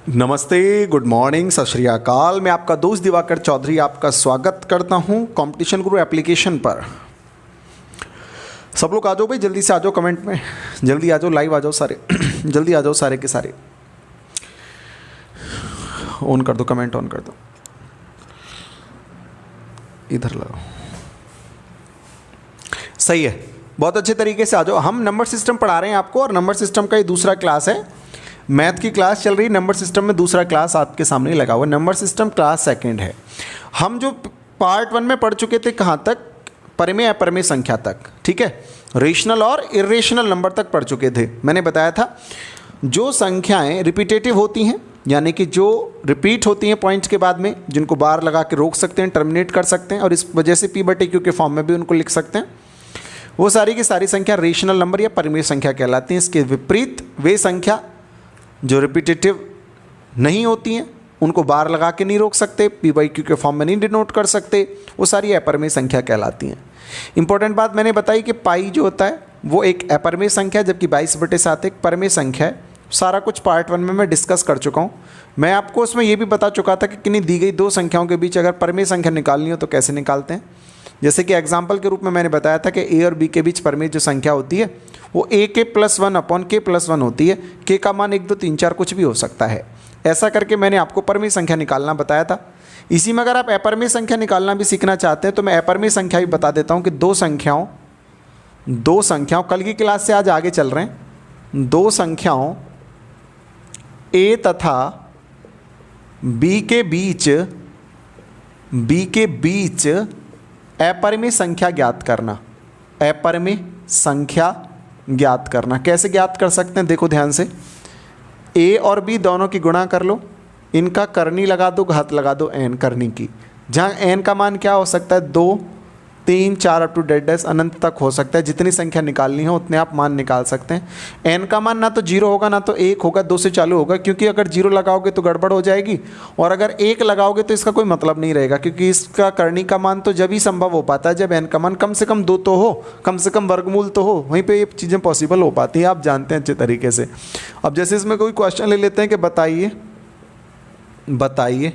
नमस्ते, good morning, सत श्री अकाल। मैं आपका दोस्त दिवाकर चौधरी आपका स्वागत करता हूं कंपटीशन गुरु एप्लीकेशन पर। सब लोग आ जाओ भाई, जल्दी से आ जाओ, कमेंट में जल्दी आ जाओ, लाइव आ जाओ सारे जल्दी आ जाओ सारे के सारे। ऑन कर दो, कमेंट ऑन कर दो, इधर लगाओ। सही है, बहुत अच्छे तरीके से आ जाओ। हम नंबर सिस्टम पढ़ा रहे हैं आपको, और नंबर सिस्टम का ये दूसरा क्लास है। मैथ की क्लास चल रही है, नंबर सिस्टम में दूसरा क्लास आपके सामने लगा हुआ है। नंबर सिस्टम क्लास सेकंड है। हम जो पार्ट 1 में पढ़ चुके थे, कहाँ तक? परिमेय अपरिमेय संख्या तक, ठीक है। रेशनल और इरेशनल नंबर तक पढ़ चुके थे। मैंने बताया था जो संख्याएं रिपीटेटिव होती हैं, यानी कि जो रिपीट होती हैं पॉइंट्स के बाद में, जिनको बार लगा के रोक सकते हैं, टर्मिनेट कर सकते हैं, और इस वजह से P/Q के फॉर्म में भी उनको लिख सकते हैं, वो सारी की सारी संख्या रेशनल नंबर या परिमेय संख्या कहलाती हैं। इसके विपरीत वे संख्या जो रिपीटेटिव नहीं होती हैं, उनको बार लगा के नहीं रोक सकते, P/Q के फॉर्म में नहीं डिनोट कर सकते, वो सारी अपरिमेय संख्या कहलाती हैं। इंपॉर्टेंट बात मैंने बताई कि पाई जो होता है वो एक अपरिमेय संख्या है, जबकि 22/7 एक परिमेय संख्या है। सारा कुछ पार्ट 1 में मैं डिस्कस कर चुका हूँ। मैं आपको उसमें ये भी बता चुका था कि किन्हीं दी गई दो संख्याओं के बीच अगर परिमेय संख्या निकालनी हो तो कैसे निकालते हैं। जैसे कि एग्जाम्पल के रूप में मैंने बताया था कि A और B के बीच परिमेय जो संख्या होती है वो AK+1/K+1 होती है। K का मान 1 2 3 4 कुछ भी हो सकता है। ऐसा करके मैंने आपको परिमेय संख्या निकालना बताया था। इसी में अगर आप अपरिमेय संख्या निकालना भी सीखना चाहते हैं तो मैं अपरिमेय संख्या भी बता देता हूँ कि दो संख्याओं कल की क्लास से आज आगे चल रहे हैं, दो संख्याओं A तथा B के बीच अपरिमेय संख्या ज्ञात करना। अपरिमेय संख्या ज्ञात करना कैसे ज्ञात कर सकते हैं? देखो ध्यान से, A और B दोनों की गुणा कर लो, इनका करनी लगा दो, घात लगा दो n करनी की, जहाँ n का मान क्या हो सकता है? 2 3 4 अप टू डेड अनंत तक हो सकता है। जितनी संख्या निकालनी हो उतने आप मान निकाल सकते हैं। n का मान ना तो 0 होगा ना तो 1 होगा, 2 से चालू होगा, क्योंकि अगर 0 लगाओगे तो गड़बड़ हो जाएगी, और अगर 1 लगाओगे तो इसका कोई मतलब नहीं रहेगा, क्योंकि इसका करनी का मान तो जब ही संभव हो पाता है जब n का मान कम से कम 2 तो हो, कम से कम वर्गमूल तो हो, वहीं पर ये चीज़ें पॉसिबल हो पाती हैं। आप जानते हैं अच्छे तरीके से। अब जैसे इसमें कोई क्वेश्चन ले लेते हैं कि बताइए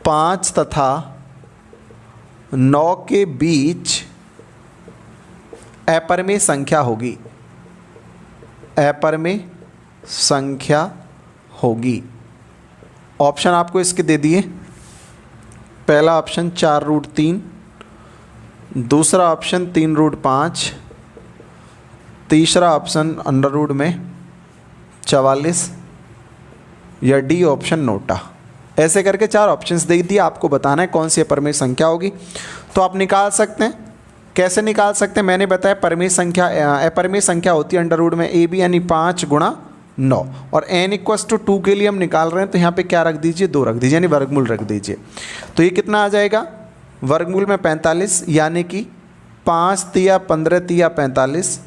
5 तथा 9 के बीच अपरिमेय संख्या होगी। अपरिमेय संख्या होगी। ऑप्शन आपको इसके दे दिए। पहला ऑप्शन 4√3, दूसरा ऑप्शन 3√5, तीसरा ऑप्शन √44, या डी ऑप्शन नोटा। ऐसे करके 4 ऑप्शंस दे दिए। आपको बताना है कौन सी अपरिमेय संख्या होगी, तो आप निकाल सकते हैं। कैसे निकाल सकते हैं? मैंने बताया अपरिमेय संख्या होती है अंडर रूट में AB यानी 5 × 9, और n=2 के लिए हम निकाल रहे हैं, तो यहाँ पे क्या रख दीजिए? 2 रख दीजिए, यानी वर्गमूल रख दीजिए। तो ये कितना आ जाएगा? वर्गमूल में 45, यानी कि 5 × 15 × 45,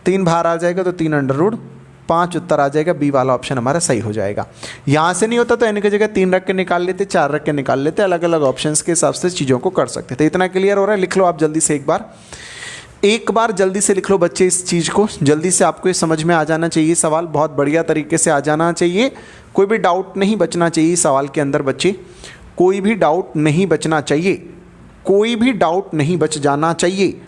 3 बाहर आ जाएगा तो 3√5 उत्तर आ जाएगा। बी वाला ऑप्शन हमारा सही हो जाएगा। यहाँ से नहीं होता तो n की जगह 3 रख के निकाल लेते, 4 रख के निकाल लेते, अलग अलग ऑप्शंस के हिसाब से चीज़ों को कर सकते थे। इतना क्लियर हो रहा है? लिख लो आप जल्दी से एक बार जल्दी से लिख लो बच्चे इस चीज़ को। जल्दी से आपको ये समझ में आ जाना चाहिए, सवाल बहुत बढ़िया तरीके से आ जाना चाहिए, कोई भी डाउट नहीं बचना चाहिए सवाल के अंदर बच्चे, कोई भी डाउट नहीं बचना चाहिए, कोई भी डाउट नहीं बच जाना चाहिए।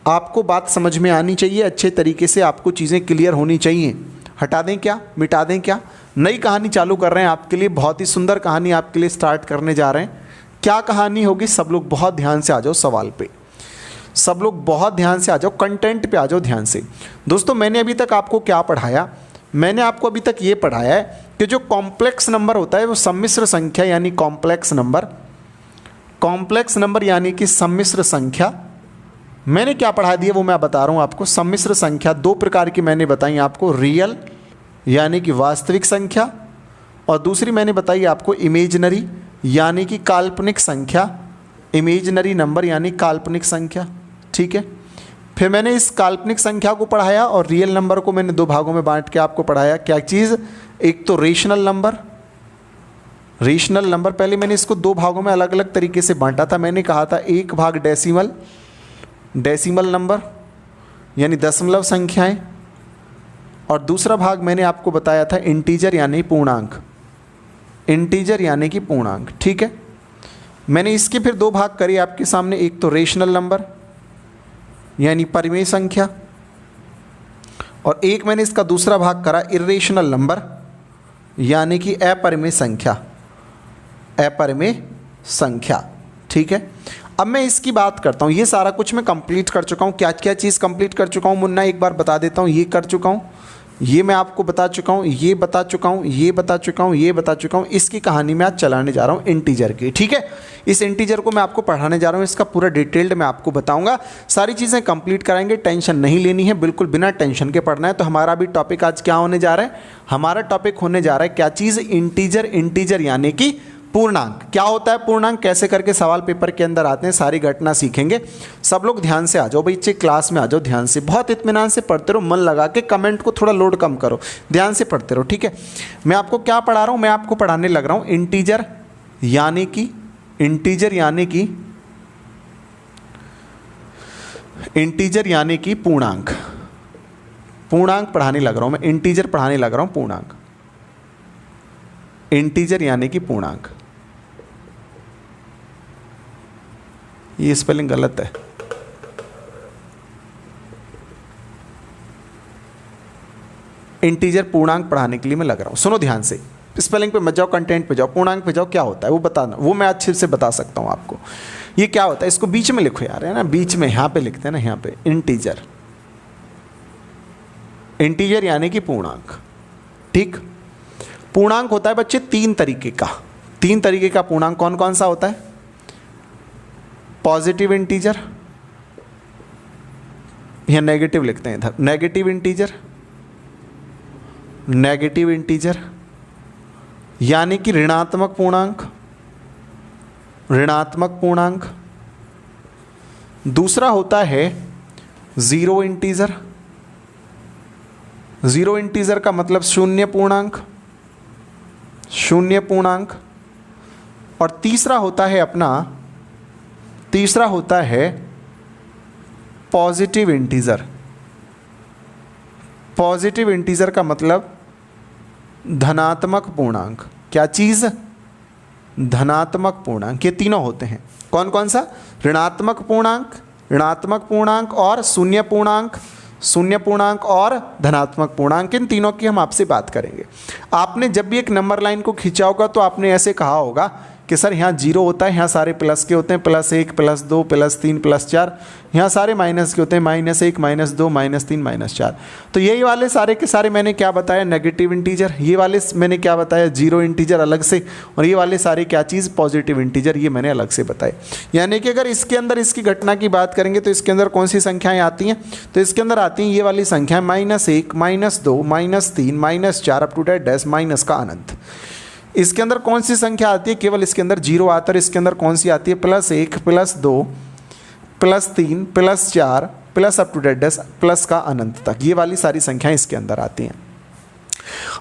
आपको बात समझ में आनी चाहिए, अच्छे तरीके से आपको चीज़ें क्लियर होनी चाहिए। हटा दें क्या, मिटा दें क्या? नई कहानी चालू कर रहे हैं आपके लिए, बहुत ही सुंदर कहानी आपके लिए स्टार्ट करने जा रहे हैं। क्या कहानी होगी? सब लोग बहुत ध्यान से आ जाओ सवाल पे, सब लोग बहुत ध्यान से आ जाओ, कंटेंट पे आ जाओ ध्यान से। दोस्तों मैंने अभी तक आपको क्या पढ़ाया? मैंने आपको अभी तक ये पढ़ाया है कि जो कॉम्प्लेक्स नंबर होता है वो सम्मिश्र संख्या यानी कॉम्प्लेक्स नंबर यानी कि सम्मिश्र संख्या। मैंने क्या पढ़ा दिया वो मैं बता रहा हूँ आपको। सम्मिश्र संख्या 2 प्रकार की मैंने बताई आपको, रियल यानी कि वास्तविक संख्या, और दूसरी मैंने बताई आपको इमेजिनरी यानी कि काल्पनिक संख्या, इमेजिनरी नंबर यानी काल्पनिक संख्या, ठीक है। फिर मैंने इस काल्पनिक संख्या को पढ़ाया और रियल नंबर को मैंने 2 भागों में बांट के आपको पढ़ाया। क्या चीज़? एक तो रेशनल नंबर, पहले मैंने इसको 2 भागों में अलग अलग तरीके से बांटा था। मैंने कहा था एक भाग डेसिमल नंबर यानी दशमलव संख्याएं, और दूसरा भाग मैंने आपको बताया था इंटीजर यानी पूर्णांक, इंटीजर यानी कि पूर्णांक, ठीक है। मैंने इसके फिर दो भाग करे आपके सामने, एक तो रेशनल नंबर यानी परिमेय संख्या, और एक मैंने इसका दूसरा भाग करा इर्रेशनल नंबर यानी कि अपरिमेय संख्या, अपरिमेय संख्या, ठीक है। अब मैं इसकी बात करता हूँ, ये सारा कुछ मैं कंप्लीट कर चुका हूँ। क्या क्या चीज़ कंप्लीट कर चुका हूँ मुन्ना, एक बार बता देता हूँ। ये कर चुका हूँ, ये मैं आपको बता चुका हूँ, ये बता चुका हूँ, ये बता चुका हूँ, ये बता चुका हूँ। इसकी कहानी मैं आज चलाने जा रहा हूँ इंटीजर की, ठीक है। इस इंटीजर को मैं आपको पढ़ाने जा रहा हूँ, इसका पूरा डिटेल्ड मैं आपको बताऊंगा, सारी चीज़ें कंप्लीट कराएंगे, टेंशन नहीं लेनी है, बिल्कुल बिना टेंशन के पढ़ना है। तो हमारा भी टॉपिक आज क्या होने जा रहा है, हमारा टॉपिक होने जा रहा है क्या चीज़, इंटीजर। इंटीजर यानी कि पूर्णांक। क्या होता है पूर्णांक, कैसे करके सवाल पेपर के अंदर आते हैं, सारी घटना सीखेंगे। सब लोग ध्यान से आ जाओ बच्चे, क्लास में आ जाओ ध्यान से, बहुत इत्मीनान से पढ़ते रहो, मन लगा के, कमेंट को थोड़ा लोड कम करो, ध्यान से पढ़ते रहो, ठीक है। मैं आपको क्या पढ़ा रहा हूँ, मैं आपको पढ़ाने लग रहा हूँ इंटीजर यानी कि, इंटीजर यानी कि, इंटीजर यानी कि पूर्णांक। पूर्णांक पढ़ाने लग रहा हूँ मैं, इंटीजर पढ़ाने लग रहा हूँ पूर्णांक, इंटीजर यानी कि पूर्णांक। ये स्पेलिंग गलत है, इंटीजर पूर्णांक पढ़ाने के लिए मैं लग रहा हूं। सुनो ध्यान से, स्पेलिंग पे मत जाओ, कंटेंट पे जाओ, पूर्णांक पे जाओ। क्या होता है वो बताना, वो मैं अच्छे से बता सकता हूं आपको। ये क्या होता है, इसको बीच में लिखो यार, है ना, बीच में, यहां पे लिखते हैं ना, यहां पे इंटीजर। इंटीजर यानी कि पूर्णांक, ठीक। पूर्णांक होता है बच्चे तीन तरीके का, तीन तरीके का पूर्णांक कौन कौन सा होता है, पॉजिटिव इंटीजर, या नेगेटिव लिखते हैं इधर, नेगेटिव इंटीजर, नेगेटिव इंटीजर यानी कि ऋणात्मक पूर्णांक, ऋणात्मक पूर्णांक। दूसरा होता है जीरो इंटीजर, जीरो इंटीजर का मतलब शून्य पूर्णांक, शून्य पूर्णांक। और तीसरा होता है अपना, तीसरा होता है पॉजिटिव इंटीजर। पॉजिटिव इंटीजर का मतलब धनात्मक पूर्णांक। क्या चीज, धनात्मक पूर्णांक। ये तीनों होते हैं, कौन कौन सा, ऋणात्मक पूर्णांक, ऋणात्मक पूर्णांक और शून्य पूर्णांक, शून्य पूर्णांक और धनात्मक पूर्णांक। इन तीनों की हम आपसे बात करेंगे। आपने जब भी एक नंबर लाइन को खींचा होगा तो आपने ऐसे कहा होगा कि सर यहाँ जीरो होता है, यहाँ सारे प्लस के होते हैं, +1 +2 +3 +4, यहाँ सारे माइनस के होते हैं, -1 -2 -3 -4। तो यही वाले सारे के सारे मैंने क्या बताया, नेगेटिव इंटीजर। ये वाले मैंने क्या बताया, जीरो इंटीजर अलग से, और ये वाले सारे क्या चीज़, पॉजिटिव इंटीजर, ये मैंने अलग से बताए। यानी कि अगर इसके अंदर इसकी घटना की बात करेंगे तो इसके अंदर कौन सी संख्याएँ आती हैं, तो इसके अंदर आती हैं ये वाली संख्या, -1 -2 -3 -4 अप टू डैश माइनस का अनंत। इसके अंदर कौन सी संख्या आती है, केवल इसके अंदर जीरो आता है। इसके अंदर कौन सी आती है, +1 +2 +3 +4 plus up to dash plus का अनंत तक, ये वाली सारी संख्याएं इसके अंदर आती हैं।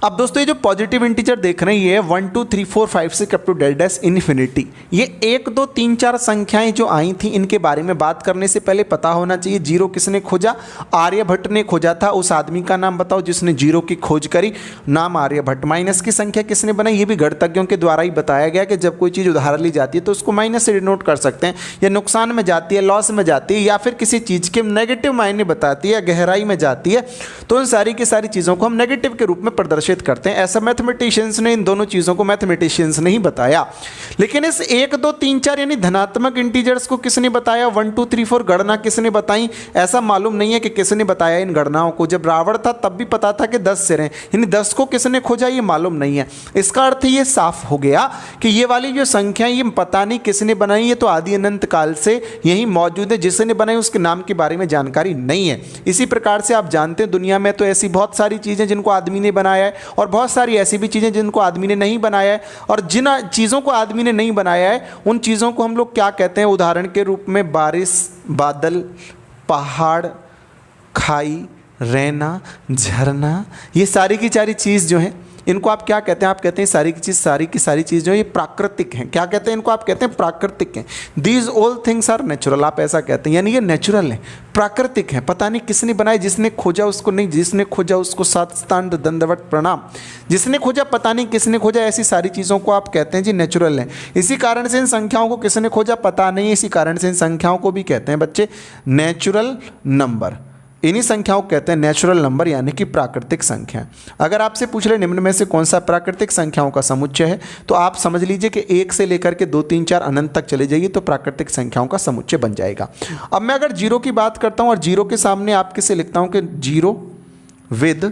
अब दोस्तों ये जो पॉजिटिव इंटीजर देख रहे हैं, ये 1 2 3 4 5 6 अप टू डैश इन्फिनिटी, ये 1 2 3 4 संख्याएं जो आई थी, इनके बारे में बात करने से पहले पता होना चाहिए जीरो किसने खोजा, आर्यभट्ट ने खोजा था। उस आदमी का नाम बताओ जिसने जीरो की खोज करी, नाम आर्यभट्ट। माइनस की संख्या किसने बनाई, ये भी गणितज्ञों के द्वारा ही बताया गया कि जब कोई चीज़ उधार ली जाती है तो उसको माइनस से डिनोट कर सकते हैं, या नुकसान में जाती है, लॉस में जाती है, या फिर किसी चीज़ के नेगेटिव मायने बताती है, गहराई में जाती है, तो उन सारी की सारी चीज़ों को हम नेगेटिव के रूप में प्रदर्शित करते हैं। ऐसा मैथमेटिशियंस ने, इन दोनों चीज़ों को मैथमेटिशियंस ने ही बताया। लेकिन इस 1 2 3 4 यानी धनात्मक इंटीजर्स को किसने बताया, 1 2 3 4 गणना किसने बताई, ऐसा मालूम नहीं है कि किसने बताया इन गणनाओं को। जब रावण था तब भी पता था कि 10 सिर हैं, यानी 10 को किसने खोजा ये मालूम नहीं है। इसका अर्थ ये साफ हो गया कि ये वाली जो संख्या, ये पता नहीं किसने बनाई, ये तो आदि अनंत काल से यही मौजूद है, जिसने बनाई उसके नाम के बारे में जानकारी नहीं है। इसी प्रकार से आप जानते हैं दुनिया में तो ऐसी बहुत सारी चीज़ें जिनको आदमी ने बनाया है, और बहुत सारी ऐसी भी चीज़ें जिनको आदमी ने नहीं बनाया है। और जिन चीज़ों को आदमी ने नहीं बनाया है उन चीज़ों को हम लोग क्या कहते हैं, उदाहरण के रूप में बारिश, बादल, पहाड़, खाई, रहना, झरना, ये सारी की सारी चीज़ जो है इनको आप क्या कहते हैं? आप कहते हैं सारी की सारी चीज़ जो है ये प्राकृतिक हैं। क्या कहते हैं इनको? आप कहते हैं प्राकृतिक हैं। These all things are natural, आप ऐसा कहते हैं, यानी ये नेचुरल है, प्राकृतिक है। पता नहीं किसने बनाए, जिसने खोजा उसको नहीं, जिसने खोजा उसको साष्टांग दंडवत प्रणाम, जिसने खोजा पता नहीं किसने खोजा, ऐसी सारी चीज़ों को आप कहते हैं जी नेचुरल है। इसी कारण से इन संख्याओं को किसने खोजा पता नहीं, इसी कारण से इन संख्याओं को भी कहते हैं बच्चे नेचुरल नंबर। इन्हीं संख्याओं को कहते हैं नेचुरल नंबर, यानी कि प्राकृतिक संख्या। अगर आपसे पूछ ले निम्न में से कौन सा प्राकृतिक संख्याओं का समुच्चय है, तो आप समझ लीजिए कि 1 से लेकर के 2 3 4 अनंत तक चले जाइए तो प्राकृतिक संख्याओं का समुच्चय बन जाएगा। अब मैं अगर जीरो की बात करता हूं और जीरो के सामने आपके से लिखता हूं कि zero with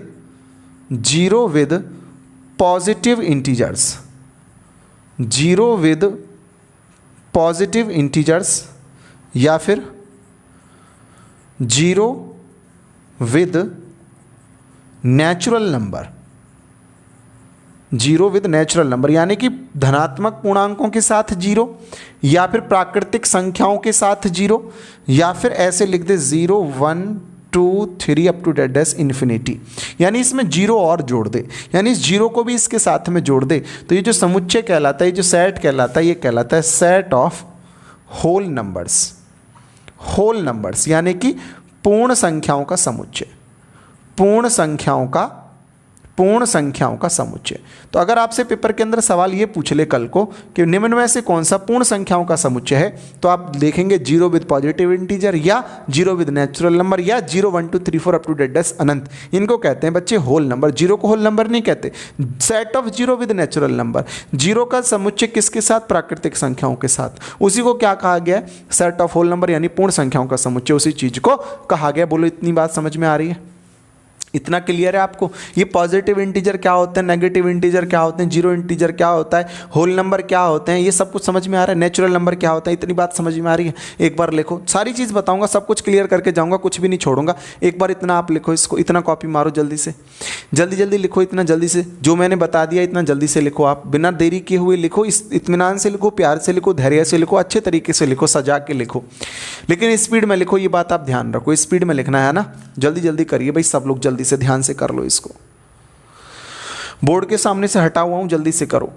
positive integers, zero with positive integers, या फिर zero with natural number, zero with natural number, यानी कि धनात्मक पूर्णांकों के साथ जीरो, या फिर प्राकृतिक संख्याओं के साथ जीरो, या फिर ऐसे लिख दे 0 1 2 3 अप टू डैश इन्फिनिटी, यानी इसमें जीरो और जोड़ दे, यानी इस जीरो को भी इसके साथ में जोड़ दे। तो ये जो समुच्चय कहलाता है, ये जो सेट कहलाता है, ये कहलाता है set of whole numbers. Whole numbers यानी कि पूर्ण संख्याओं का समुच्चय, पूर्ण संख्याओं का समुच्चय। तो अगर आपसे पेपर के अंदर सवाल ये पूछ ले कल को कि निम्न में से कौन सा पूर्ण संख्याओं का समुच्चय है, तो आप देखेंगे जीरो विद पॉजिटिव इंटीजर, या जीरो विद नेचुरल नंबर, या 0 1 2 3 4 अप टू डैश अनंत। इनको कहते हैं बच्चे होल नंबर। जीरो को होल नंबर नहीं कहते, set of zero with natural number. Zero का समुच्चय किसके साथ? प्राकृतिक संख्याओं के साथ। उसी को क्या कहा गया? सेट ऑफ होल नंबर, यानी पूर्ण संख्याओं का समुच्चय, उसी चीज को कहा गया। बोलो इतनी बात समझ में आ रही है? इतना क्लियर है आपको? ये पॉजिटिव इंटीजर क्या होते हैं, नेगेटिव इंटीजर क्या होते हैं, जीरो इंटीजर क्या होता है, होल नंबर क्या होते हैं, ये सब कुछ समझ में आ रहा है। नेचुरल नंबर क्या होता है, इतनी बात समझ में आ रही है? एक बार लिखो, सारी चीज़ बताऊंगा, सब कुछ क्लियर करके जाऊंगा, कुछ भी नहीं छोड़ूंगा। एक बार इतना आप लिखो, इसको इतना कॉपी मारो जल्दी से, जल्दी जल्दी लिखो, इतना जल्दी से जो मैंने बता दिया इतना जल्दी से लिखो। आप बिना देरी किए हुए लिखो, इस इत्मीनान से लिखो, प्यार से लिखो, धैर्य से लिखो, अच्छे तरीके से लिखो, सजा के लिखो, लेकिन स्पीड में लिखो। ये बात आप ध्यान रखो, स्पीड में लिखना है ना। जल्दी जल्दी करिए भाई, सब लोग जल्दी से ध्यान से कर लो इसको। बोर्ड के सामने से हटा हुआ हूं, जल्दी से करो।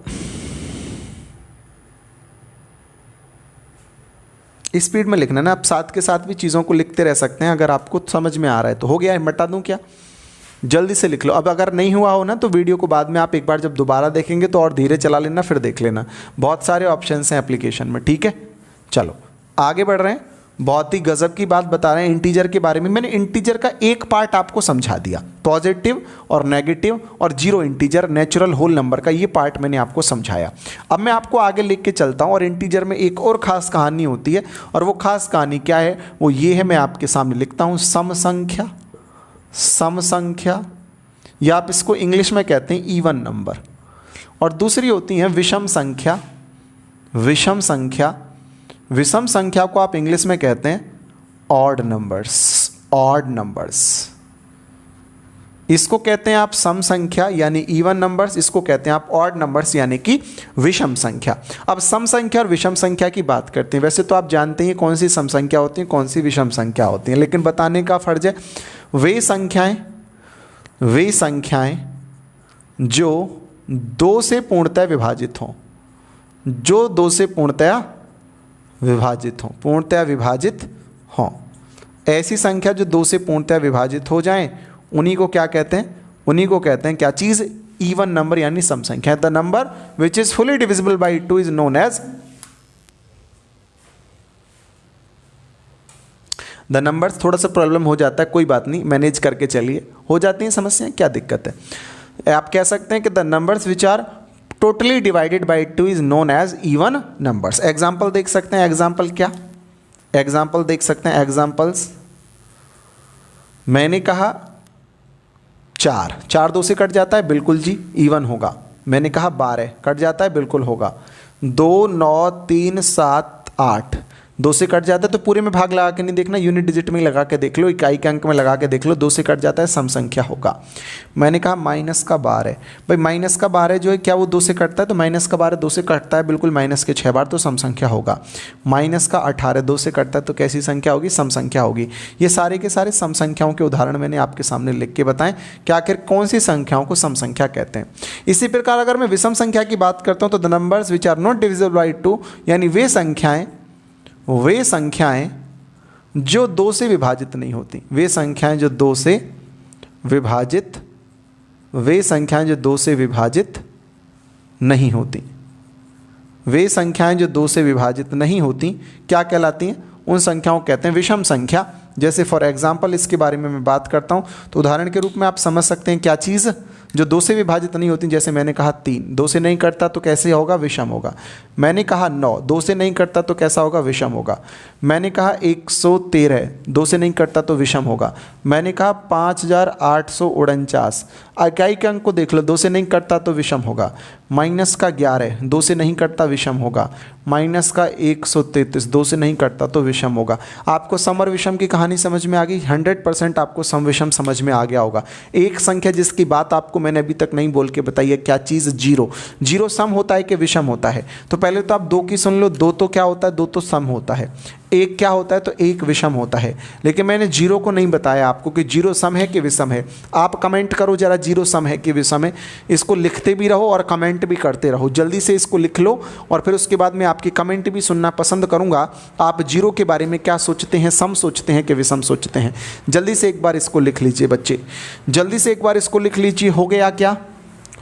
स्पीड में लिखना ना, आप साथ के साथ भी चीजों को लिखते रह सकते हैं, अगर आपको समझ में आ रहा है तो। हो गया है, मिटा दूं क्या? जल्दी से लिख लो। अब अगर नहीं हुआ हो ना तो वीडियो को बाद में आप एक बार जब दोबारा देखेंगे तो और धीरे चला लेना, फिर देख लेना। बहुत सारे ऑप्शंस हैं एप्लीकेशन में, ठीक है। चलो आगे बढ़ रहे हैं। बहुत ही गजब की बात बता रहे हैं इंटीजर के बारे में। मैंने इंटीजर का एक पार्ट आपको समझा दिया, पॉजिटिव और नेगेटिव और zero integer, natural whole number का ये पार्ट मैंने आपको समझाया। अब मैं आपको आगे लिख के चलता हूँ, और इंटीजर में एक और ख़ास कहानी होती है, और वो ख़ास कहानी क्या है वो ये है, मैं आपके सामने लिखता हूँ। सम संख्या, सम संख्या, या आप इसको इंग्लिश में कहते हैं इवन नंबर, और दूसरी होती है विषम संख्या। विषम संख्या, विषम संख्या को आप इंग्लिश में कहते हैं ऑड नंबर्स। ऑड नंबर्स, इसको कहते हैं आप सम संख्या यानी इवन नंबर्स, इसको कहते हैं आप ऑड नंबर्स यानी कि विषम संख्या। अब सम संख्या और विषम संख्या की बात करते हैं। वैसे तो आप जानते हैं कौन सी सम संख्या होती है, कौन सी विषम संख्या होती है, लेकिन बताने का फर्ज है। वे संख्याएं जो 2 से पूर्णतः विभाजित हों, जो 2 से पूर्णतः विभाजित हों, पूर्णतः विभाजित हों, ऐसी संख्या जो 2 से पूर्णतः विभाजित हो जाएं, उन्हीं को क्या कहते हैं? उन्हीं को कहते हैं क्या चीज़? इवन नंबर यानी सम संख्या। The number which is fully divisible by 2 is known as the numbers. थोड़ा सा प्रॉब्लम हो जाता है, कोई बात नहीं, मैनेज करके चलिए, हो जाती हैं समस्याएं, क्या दिक्कत है। आप कह सकते हैं कि the numbers which are totally divided by 2 is known as even numbers. Example देख सकते हैं, एग्जाम्पल क्या? एग्जाम्पल देख सकते हैं, एग्जाम्पल्स मैंने कहा 4, 4 2 से कट जाता है, बिल्कुल जी इवन होगा। मैंने कहा 12 कट जाता है, बिल्कुल होगा। 2 9 3 7 8, 2 से कट जाता है तो पूरे में भाग लगा के नहीं देखना, यूनिट डिजिट में लगा के देख लो, इकाई के अंक में लगा के देख लो, 2 से कट जाता है सम संख्या होगा। मैंने कहा माइनस का 12 भाई, माइनस का 12 जो है क्या वो 2 से कटता है, तो माइनस का 12 2 से कटता है बिल्कुल, माइनस के 6 बार तो सम संख्या होगा। माइनस का 18 2 से कटता है तो कैसी संख्या होगी, सम संख्या होगी। ये सारे के सारे सम संख्याओं के उदाहरण मैंने आपके सामने लिख के बताएं कि आखिर कौन सी संख्याओं को सम संख्या कहते हैं। इसी प्रकार अगर मैं विषम संख्या की बात करता हूं तो the numbers which are not divisible by 2, यानी वे संख्याएं जो 2 से विभाजित नहीं होती, वे संख्याएं जो 2 से विभाजित नहीं होती, वे संख्याएं जो 2 से विभाजित नहीं होती क्या कहलाती हैं, उन संख्याओं को कहते हैं विषम संख्या। जैसे फॉर एग्जाम्पल इसके बारे में मैं बात करता हूं तो उदाहरण के रूप में आप समझ सकते हैं क्या चीज़ जो 2 से विभाजित नहीं होती, जैसे मैंने कहा 3 2 से नहीं कटता तो कैसे होगा, विषम होगा। मैंने कहा 9 2 से नहीं कटता तो कैसा होगा, विषम होगा। मैंने कहा 113 2 से नहीं कटता तो विषम होगा। मैंने कहा 5849 इकाई के अंक को देख लो, 2 से नहीं कटता तो विषम होगा। माइनस का 11 2 से नहीं कटता विषम होगा। माइनस का 133 2 से नहीं कटता तो विषम होगा। आपको सम और विषम की कहानी समझ में आ गई, 100% आपको सम विषम समझ में आ गया होगा। एक संख्या जिसकी बात आपको मैंने अभी तक नहीं बोल के बताई है, क्या चीज़, जीरो। जीरो सम होता है कि विषम होता है, तो पहले तो आप 2 की सुन लो, 2 तो क्या होता है, 2 तो सम होता है। 1 क्या होता है, तो 1 विषम होता है। लेकिन मैंने जीरो को नहीं बताया आपको कि जीरो सम है कि विषम है। आप कमेंट करो जरा, जीरो सम है कि विषम है। इसको लिखते भी रहो और कमेंट भी करते रहो, जल्दी से इसको लिख लो और फिर उसके बाद मैं आपकी कमेंट भी सुनना पसंद करूंगा। आप जीरो के बारे में क्या सोचते हैं, सम सोचते हैं कि विषम सोचते हैं। जल्दी से एक बार इसको लिख लीजिए बच्चे, जल्दी से एक बार इसको लिख लीजिए। हो गया क्या,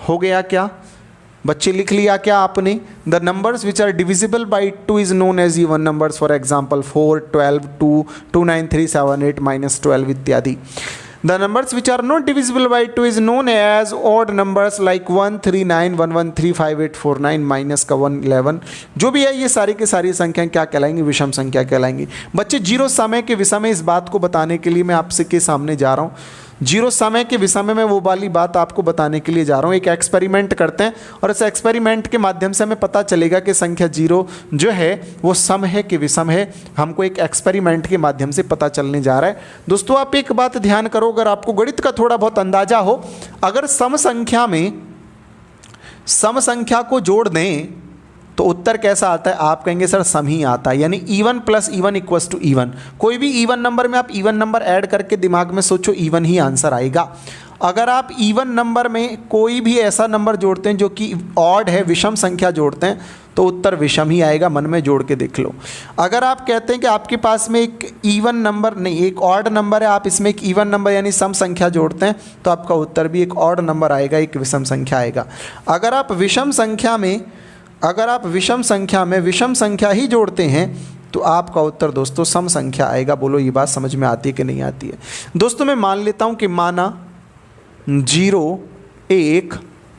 हो गया क्या बच्चे, लिख लिया क्या आपने? The numbers which are divisible by 2 is known as even numbers, for example 4 12 2 2 9 3 7 8 -12 इत्यादि। The numbers which are not divisible by 2 is known as odd numbers like 1 3 9 1 1 3 5 8 4 9 minus का 1 11। जो भी है ये सारी की सारी संख्याएं क्या कहलाएंगी, विषम संख्या कहलाएंगी। बच्चे जीरो समय के विषम में इस बात को बताने के लिए मैं आपसे के सामने जा रहा हूँ। जीरो समय के विषय में मैं वो वाली बात आपको बताने के लिए जा रहा हूँ। एक एक्सपेरिमेंट करते हैं और इस एक्सपेरिमेंट के माध्यम से हमें पता चलेगा कि संख्या जीरो जो है वो सम है कि विषम है। हमको एक एक्सपेरिमेंट के माध्यम से पता चलने जा रहा है। दोस्तों आप एक बात ध्यान करो, अगर आपको गणित का थोड़ा बहुत अंदाजा हो, अगर सम संख्या में सम संख्या को जोड़ दें तो उत्तर कैसा आता है? आप कहेंगे सर सम ही आता है, यानी even plus even equals to even. कोई भी इवन नंबर में आप इवन नंबर ऐड करके दिमाग में सोचो, इवन ही आंसर आएगा। अगर आप इवन नंबर में कोई भी ऐसा नंबर जोड़ते हैं जो कि ऑड है, विषम संख्या जोड़ते हैं, तो उत्तर विषम ही आएगा। मन में जोड़ के देख लो। अगर आप कहते हैं कि आपके पास में एक इवन नंबर नहीं, एक ऑड नंबर है, आप इसमें एक इवन नंबर यानी सम संख्या जोड़ते हैं, तो आपका उत्तर भी एक ऑड नंबर आएगा, एक विषम संख्या आएगा। अगर आप विषम संख्या में विषम संख्या ही जोड़ते हैं तो आपका उत्तर दोस्तों सम संख्या आएगा। बोलो ये बात समझ में आती है कि नहीं आती है? दोस्तों मैं मान लेता हूं कि माना 0 एक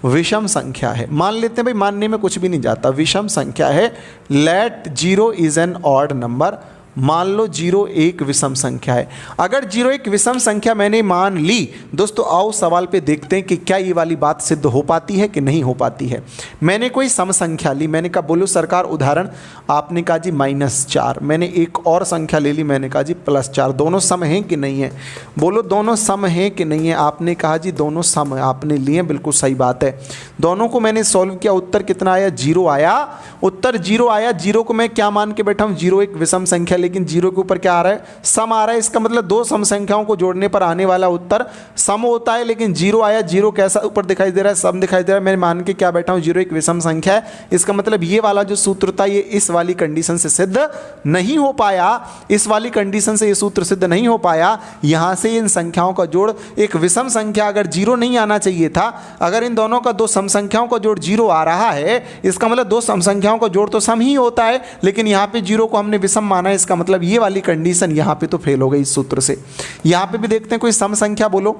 विषम संख्या है। मान लेते हैं भाई, मानने में कुछ भी नहीं जाता, विषम संख्या है। Let 0 is an odd number. मान लो 0 एक विषम संख्या है। अगर 0 एक विषम संख्या मैंने मान ली, दोस्तों आओ सवाल पे देखते हैं कि क्या ये वाली बात सिद्ध हो पाती है कि नहीं हो पाती है। मैंने कोई सम संख्या ली, मैंने कहा बोलो सरकार उदाहरण, आपने कहा जी -4। मैंने एक और संख्या ले ली, मैंने कहा जी +4। दोनों सम हैं कि नहीं है? बोलो दोनों सम हैं कि नहीं है? आपने कहा जी दोनों सम आपने लिए, बिल्कुल सही बात है। दोनों को मैंने सॉल्व किया, उत्तर कितना आया? 0 आया। उत्तर 0 आया। 0 को मैं क्या मान के बैठा हूँ? 0 एक विषम संख्या, लेकिन 0 के ऊपर क्या आ रहा है? सम आ रहा है। इसका मतलब दो सम संख्याओं को जोड़ने पर आने वाला उत्तर सम होता है, लेकिन 0 आया। 0 कैसा ऊपर दिखाई दे रहा है? सम दिखाई दे रहा है। मैं मान के क्या बैठा हूं? 0 एक विषम संख्या है। इसका मतलब ये वाला जो सूत्र था ये इस वाली कंडीशन से सिद्ध नहीं हो पाया। इस वाली कंडीशन से ये सूत्र सिद्ध नहीं हो पाया। यहां से इन संख्याओं का जोड़ एक विषम संख्या, अगर 0 नहीं आना चाहिए था, अगर इन दोनों का दो सम संख्याओं का जोड़ 0 आ रहा है, इसका मतलब दो सम संख्याओं का जोड़ तो सम ही होता है, लेकिन यहां पे 0 को हमने विषम माना है। इसका मतलब ये वाली कंडीशन यहां पे तो फेल हो गई इस सूत्र से। यहां पे भी देखते हैं कोई सम संख्या बोलो,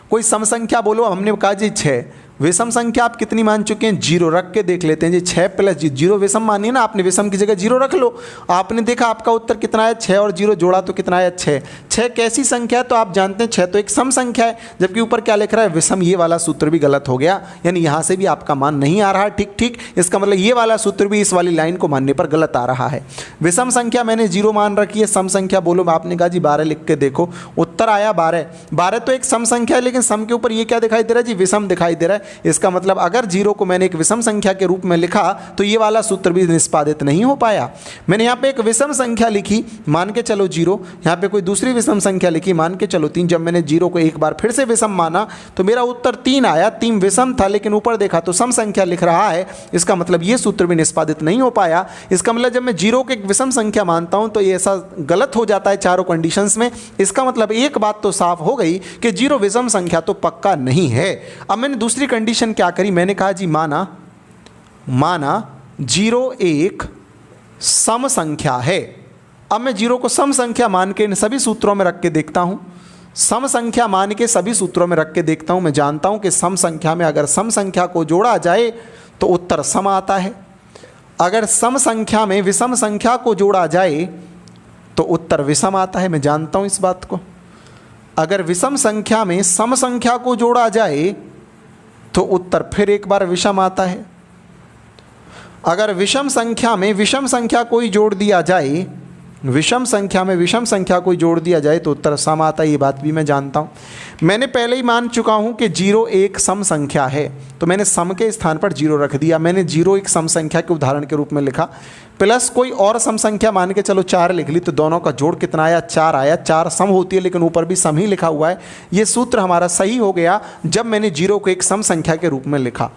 कोई सम संख्या बोलो। हमने कहा जी 6। विषम संख्या आप कितनी मान चुके हैं? 0 रख के देख लेते हैं जी। 6 + 0 विषम मानिए ना आपने, विषम की जगह 0 रख लो। आपने देखा आपका उत्तर कितना है? 6 और 0 जोड़ा तो कितना है? 6। 6 कैसी संख्या है, तो आप जानते हैं 6 तो एक सम संख्या है, जबकि ऊपर क्या लिख रहा है विषम। ये वाला सूत्र भी गलत हो गया, यानी यहाँ से भी आपका मान नहीं आ रहा। ठीक ठीक, इसका मतलब ये वाला सूत्र भी इस वाली लाइन को मानने पर गलत आ रहा है। विषम संख्या मैंने 0 मान रखी है, सम संख्या बोलो। आपने कहा जी 12 लिख के देखो, उत्तर आया 12। 12 तो एक सम संख्या है, लेकिन सम के ऊपर ये क्या दिखाई दे रहा है जी, विषम दिखाई दे रहा है। इसका मतलब अगर 0 को मैंने एक विषम संख्या के रूप में लिखा तो ये वाला सूत्र भी निष्पादित नहीं हो पाया। मैंने यहाँ पे एक विषम संख्या लिखी, मान के चलो 0, यहाँ पे कोई दूसरी विषम संख्या लिखी, मान के चलो 3। जब मैंने 0 को एक बार फिर से विषम माना तो मेरा उत्तर 3 आया। 3 विषम था, लेकिन ऊपर देखा तो सम संख्या लिख रहा है। इसका मतलब ये सूत्र भी निष्पादित नहीं हो पाया। इसका मतलब जब मैं 0 को एक विषम संख्या मानता हूं तो ये ऐसा गलत हो जाता है चारों कंडीशंस में। इसका मतलब एक बात तो साफ हो गई कि 0 विषम संख्या तो पक्का नहीं है। अब मैंने दूसरी कंडीशन क्या करी, मैंने कहा जी माना 0 एक सम संख्या है। अब मैं 0 को सम संख्या मान के इन सभी सूत्रों में रख के देखता हूं, सम संख्या मान के सभी सूत्रों में रख के देखता हूं। मैं जानता हूं कि सम संख्या में अगर सम संख्या को जोड़ा जाए तो उत्तर सम आता है, अगर सम संख्या में विषम संख्या को जोड़ा जाए तो उत्तर विषम आता है। मैं जानता हूं इस बात को। अगर विषम संख्या में सम संख्या को जोड़ा जाए तो उत्तर फिर एक बार विषम आता है। अगर विषम संख्या में विषम संख्या कोई जोड़ दिया जाए, विषम संख्या में विषम संख्या कोई जोड़ दिया जाए तो उत्तर सम आता है। ये बात भी मैं जानता हूँ। मैंने पहले ही मान चुका हूँ कि 0 एक सम संख्या है, तो मैंने सम के स्थान पर 0 रख दिया। मैंने 0 एक सम संख्या के उदाहरण के रूप में लिखा, प्लस कोई और सम संख्या मान के चलो 4 लिख ली, तो दोनों का जोड़ कितना आया, 4 आया। 4 सम होती है, लेकिन ऊपर भी सम ही लिखा हुआ है। ये सूत्र हमारा सही हो गया जब मैंने 0 को एक सम संख्या के रूप में लिखा।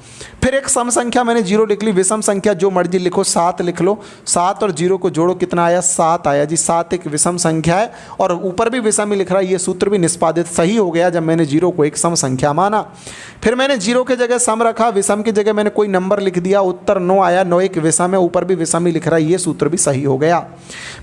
फिर एक सम संख्या मैंने 0 लिख ली, विषम संख्या जो मर्जी लिखो, 7 लिख लो। 7 और 0 को जोड़ो, कितना आया, 7 आया जी। 7 एक विषम संख्या है और ऊपर भी विषम ही लिख रहा है। ये सूत्र भी निष्पादित सही हो गया जब मैंने 0 को एक सम संख्या माना। फिर मैंने 0 के जगह सम रखा, विषम की जगह मैंने कोई नंबर लिख दिया, उत्तर 9 आया। 9 एक विषम है, ऊपर भी विषम ही लिख रहा है। ये सूत्र भी सही हो गया।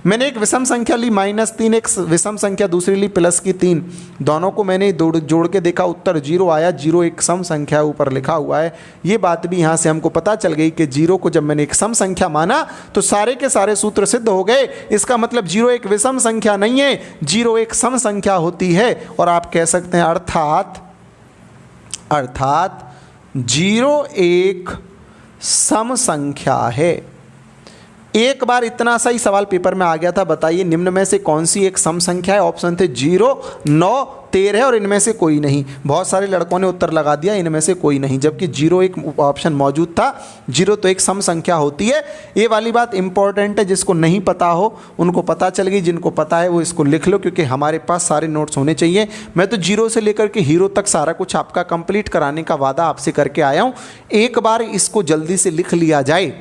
मैंने एक विषम संख्या ली -3, एक विषम संख्या दूसरी ली +3। दोनों को मैंने जोड़ के देखा, उत्तर 0 आया। 0 एक सम संख्या ऊपर लिखा हुआ है। ये बात भी यहाँ से हमको पता चल गई कि 0 को जब मैंने एक सम संख्या माना तो सारे के सारे सूत्र सिद्ध हो गए। इसका मतलब 0 एक विषम संख्या नहीं है, 0 एक सम संख्या होती है। और आप कह सकते हैं अर्थात 0 एक सम संख्या है। एक बार इतना सा ही सवाल पेपर में आ गया था, बताइए निम्न में से कौन सी एक सम संख्या है। ऑप्शन थे 0, 9, 13 और इनमें से कोई नहीं। बहुत सारे लड़कों ने उत्तर लगा दिया इनमें से कोई नहीं, जबकि 0 एक ऑप्शन मौजूद था। 0 तो एक सम संख्या होती है। ये वाली बात इंपॉर्टेंट है, जिसको नहीं पता हो उनको पता चल गई, जिनको पता है वो इसको लिख लो, क्योंकि हमारे पास सारे नोट्स होने चाहिए। मैं तो 0 से लेकर के हीरो तक सारा कुछ आपका कंप्लीट कराने का वादा आपसे करके आया हूँ। एक बार इसको जल्दी से लिख लिया जाए,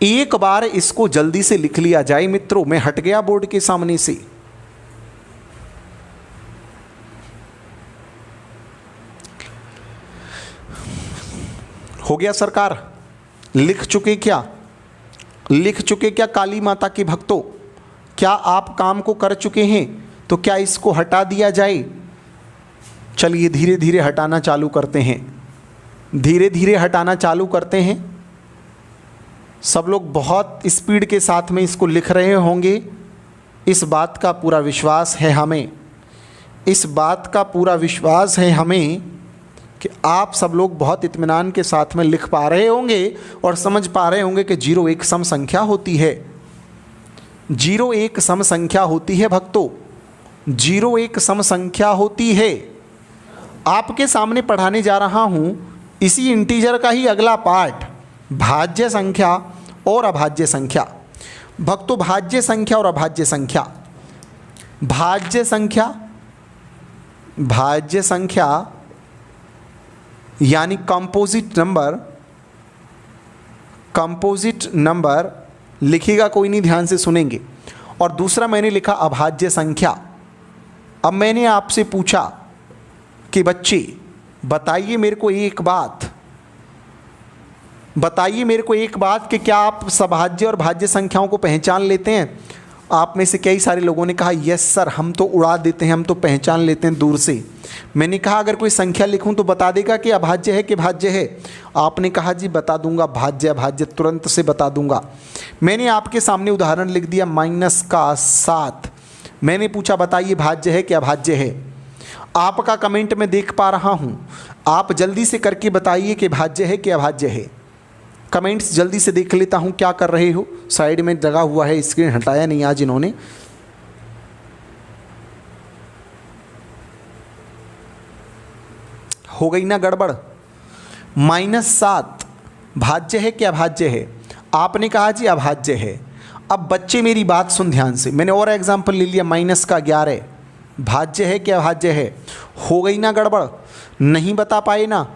एक बार इसको जल्दी से लिख लिया जाए मित्रों। मैं हट गया बोर्ड के सामने से। हो गया सरकार, लिख चुके क्या, लिख चुके क्या काली माता के भक्तों? क्या आप काम को कर चुके हैं? तो क्या इसको हटा दिया जाए? चलिए धीरे धीरे हटाना चालू करते हैं, धीरे धीरे हटाना चालू करते हैं। सब लोग बहुत स्पीड के साथ में इसको लिख रहे होंगे, इस बात का पूरा विश्वास है हमें, इस बात का पूरा विश्वास है हमें कि आप सब लोग बहुत इत्मीनान के साथ में लिख पा रहे होंगे और समझ पा रहे होंगे कि 0 एक सम संख्या होती है। 0 एक सम संख्या होती है भक्तों, 0 एक सम संख्या होती है। आपके सामने पढ़ाने जा रहा हूँ इसी इंटीजर का ही अगला पार्ट, भाज्य संख्या और अभाज्य संख्या। भक्तों भाज्य संख्या और अभाज्य संख्या, भाज्य संख्या, भाज्य संख्या यानी कंपोजिट नंबर, कंपोजिट नंबर लिखिएगा कोई नहीं, ध्यान से सुनेंगे। और दूसरा मैंने लिखा अभाज्य संख्या। अब मैंने आपसे पूछा कि बच्चे बताइए मेरे को एक बात, बताइए मेरे को एक बात कि क्या आप सभाज्य और भाज्य संख्याओं को पहचान लेते हैं? आप में से कई सारे लोगों ने कहा यस सर, हम तो उड़ा देते हैं, हम तो पहचान लेते हैं दूर से। मैंने कहा अगर कोई संख्या लिखूं तो बता देगा कि अभाज्य है कि भाज्य है? आपने कहा जी बता दूंगा, भाज्य अभाज्य तुरंत से बता दूंगा। मैंने आपके सामने उदाहरण लिख दिया -7, मैंने पूछा बताइए भाज्य है कि अभाज्य है। आपका कमेंट में देख पा रहा हूं, आप जल्दी से करके बताइए कि भाज्य है कि अभाज्य है। कमेंट्स जल्दी से देख लेता हूं क्या कर रहे हो। साइड में लगा हुआ है, स्क्रीन हटाया नहीं आज इन्होंने। हो गई ना गड़बड़। -7 भाज्य है कि अभाज्य है? आपने कहा जी अभाज्य है। अब बच्चे मेरी बात सुन ध्यान से, मैंने और एग्जाम्पल ले लिया -11 भाज्य है कि अभाज्य है? हो गई ना गड़बड़, नहीं बता पाए ना।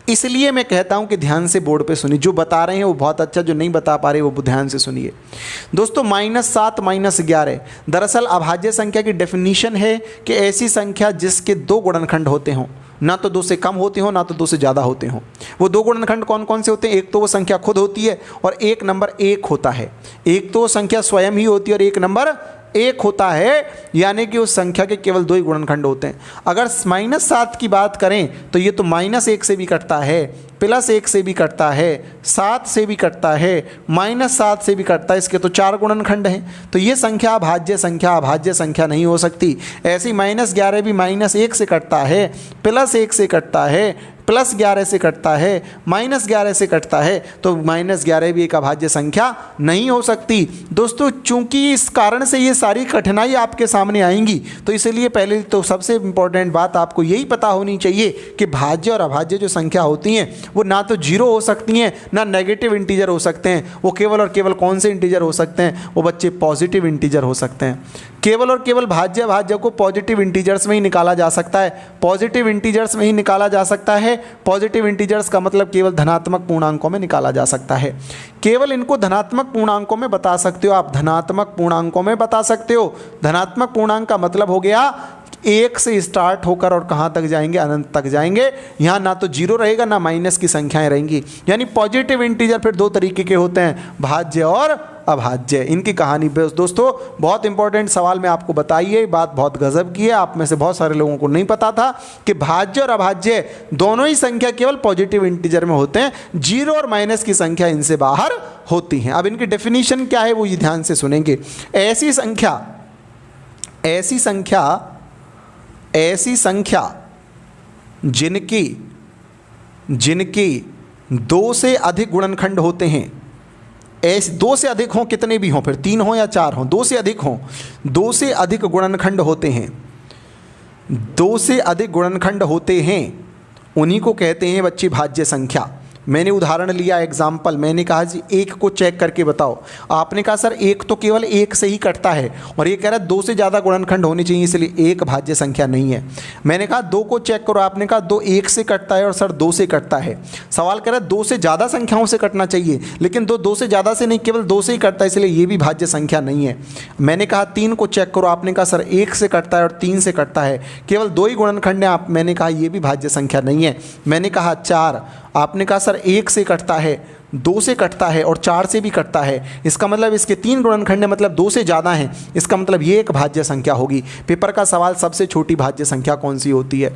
इसलिए मैं कहता हूं कि ध्यान से बोर्ड पे सुनिए, जो बता रहे हैं वो बहुत अच्छा, जो नहीं बता पा रहे वो ध्यान से सुनिए। दोस्तों -7 -11 दरअसल अभाज्य संख्या की डेफिनीशन है कि ऐसी संख्या जिसके 2 गुणनखंड होते हों, ना तो 2 से कम होते हों ना तो 2 से ज़्यादा होते हों। वो 2 गुणनखंड कौन कौन से होते हैं? एक तो वो संख्या खुद होती है और एक नंबर 1 होता है। एक तो वो संख्या स्वयं ही होती है और एक नंबर 1 होता है, यानी कि उस संख्या के केवल 2 ही गुणनखंड होते हैं। अगर -7 की बात करें तो ये तो -1 से भी कटता है, +1 से भी कटता है, 7 से भी कटता है, -7 से भी कटता है। इसके तो 4 गुणनखंड हैं। तो ये संख्या अभाज्य संख्या नहीं हो सकती। ऐसे ही -11 भी -1 से कटता है, +1 से कटता है, +11 से कटता है, -11 से कटता है। तो -11 भी एक अभाज्य संख्या नहीं हो सकती। दोस्तों चूंकि इस कारण से ये सारी कठिनाई आपके सामने आएंगी, तो इसलिए पहले तो सबसे इंपॉर्टेंट बात आपको यही पता होनी चाहिए कि भाज्य और अभाज्य जो संख्या होती हैं वो ना तो 0 हो सकती हैं ना नेगेटिव इंटीजर हो सकते हैं। वो केवल और केवल कौन से इंटीजर हो सकते हैं? वो बच्चे पॉजिटिव इंटीजर हो सकते हैं। केवल और केवल भाज्य अभाज्य को पॉजिटिव इंटीजर्स में ही निकाला जा सकता है, पॉजिटिव इंटीजर्स में ही निकाला जा सकता है। पॉजिटिव इंटीजर्स का मतलब केवल धनात्मक पूर्णांकों में निकाला जा सकता है। केवल इनको धनात्मक पूर्णांकों में बता सकते हो आप, धनात्मक पूर्णांकों में बता सकते हो। धनात्मक पूर्णांक का मतलब हो गया 1 से स्टार्ट होकर और कहाँ तक जाएंगे? अनंत तक जाएंगे। यहाँ ना तो 0 रहेगा ना माइनस की संख्याएं रहेंगी। यानी पॉजिटिव इंटीजर फिर 2 तरीके के होते हैं, भाज्य और अभाज्य। इनकी कहानी दोस्तों बहुत इंपॉर्टेंट सवाल में आपको बताइए, बात बहुत गजब की है। आप में से बहुत सारे लोगों को नहीं पता था कि भाज्य और अभाज्य दोनों ही संख्या केवल पॉजिटिव इंटीजर में होते हैं, 0 और माइनस की संख्या इनसे बाहर होती हैं। अब इनकी डेफिनेशन क्या है वो ये ध्यान से सुनेंगे। ऐसी संख्या जिनकी 2 से अधिक गुणनखंड होते हैं, ऐसे 2 से अधिक हों, कितने भी हों, फिर 3 हों या 4 हों, 2 से अधिक हों, 2 से अधिक गुणनखंड होते हैं, 2 से अधिक गुणनखंड होते हैं, उन्हीं को कहते हैं बच्चे भाज्य संख्या। मैंने उदाहरण लिया एग्जाम्पल, मैंने कहा जी 1 को चेक करके बताओ। आपने कहा सर 1 तो केवल 1 से ही कटता है, और ये कह रहा है 2 से ज़्यादा गुणनखंड होने चाहिए, इसलिए 1 भाज्य संख्या नहीं है। मैंने कहा 2 को चेक करो, आपने कहा 2 1 से कटता है और सर 2 से कटता है। सवाल कह रहा है 2 से ज़्यादा संख्याओं से कटना चाहिए, लेकिन 2 से ज़्यादा से नहीं, केवल 2 से ही कटता है, इसलिए ये भी भाज्य संख्या नहीं है। मैंने कहा 3 को चेक करो, आपने कहा सर 1 से कटता है और 3 से कटता है, केवल 2 ही गुणनखंड है, मैंने कहा ये भी भाज्य संख्या नहीं है। मैंने कहा 4, आपने कहा सर 1 से कटता है, 2 से कटता है और 4 से भी कटता है, इसका मतलब इसके 3 गुणनखंड है, मतलब 2 से ज़्यादा हैं, इसका मतलब ये एक भाज्य संख्या होगी। पेपर का सवाल, सबसे छोटी भाज्य संख्या कौन सी होती है?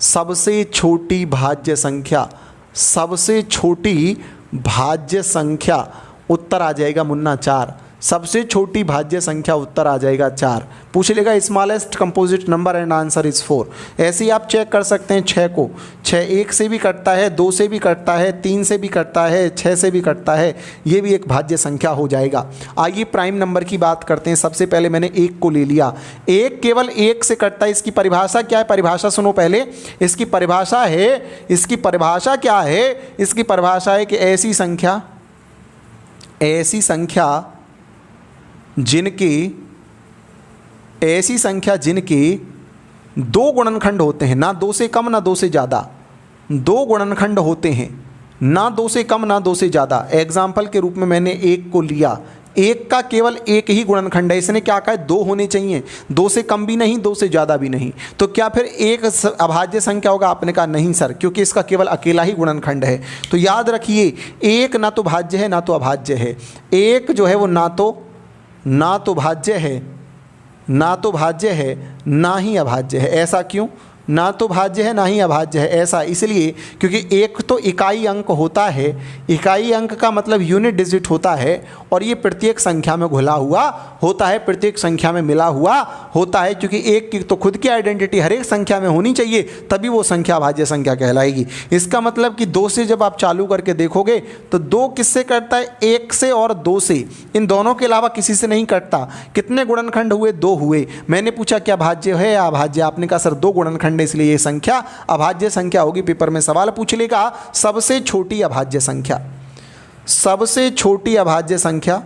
सबसे छोटी भाज्य संख्या, सबसे छोटी भाज्य संख्या, उत्तर आ जाएगा मुन्ना 4। सबसे छोटी भाज्य संख्या उत्तर आ जाएगा 4। पूछ लेगा smallest composite number and answer is 4। ऐसे ही आप चेक कर सकते हैं 6 को, 6 1 से भी कटता है, 2 से भी कटता है, 3 से भी कटता है, 6 से भी कटता है, ये भी एक भाज्य संख्या हो जाएगा। आइए प्राइम नंबर की बात करते हैं। सबसे पहले मैंने 1 को ले लिया, 1 केवल 1 से कटता है। इसकी परिभाषा क्या है? परिभाषा सुनो पहले, इसकी परिभाषा है, इसकी परिभाषा क्या है? इसकी परिभाषा है कि ऐसी संख्या जिनकी 2 गुणनखंड होते हैं, ना 2 से कम ना 2 से ज़्यादा, 2 गुणनखंड होते हैं, ना 2 से कम ना 2 से ज़्यादा। एग्जाम्पल के रूप में मैंने 1 को लिया, 1 का केवल 1 ही गुणनखंड है, इसने क्या कहा? 2 होने चाहिए, 2 से कम भी नहीं 2 से ज़्यादा भी नहीं। तो क्या फिर एक अभाज्य संख्या होगा? आपने कहा नहीं सर, क्योंकि इसका केवल अकेला ही गुणनखंड है। तो याद रखिए 1 ना तो भाज्य है ना तो अभाज्य है। 1 जो है वो ना तो भाज्य है, ना ही अभाज्य है। ऐसा क्यों? ना तो भाज्य है ना ही अभाज्य है, ऐसा इसलिए क्योंकि एक तो इकाई अंक होता है, इकाई अंक का मतलब यूनिट डिजिट होता है, और ये प्रत्येक संख्या में घुला हुआ होता है, प्रत्येक संख्या में मिला हुआ होता है, क्योंकि एक की तो खुद की आइडेंटिटी हर एक संख्या में होनी चाहिए, तभी वो संख्या अभाज्य संख्या कहलाएगी। इसका मतलब कि 2 से जब आप चालू करके देखोगे तो 2 किससे कटता है? 1 से और 2 से, इन दोनों के अलावा किसी से नहीं कटता। कितने गुणनखंड हुए? 2 हुए। मैंने पूछा क्या भाज्य है या अभाज्य? आपने कहा सर 2 गुणनखंड, इसलिए ये संख्या अभाज्य संख्या होगी। पेपर में सवाल पूछ लेगा सबसे छोटी अभाज्य संख्या, सबसे छोटी अभाज्य संख्या,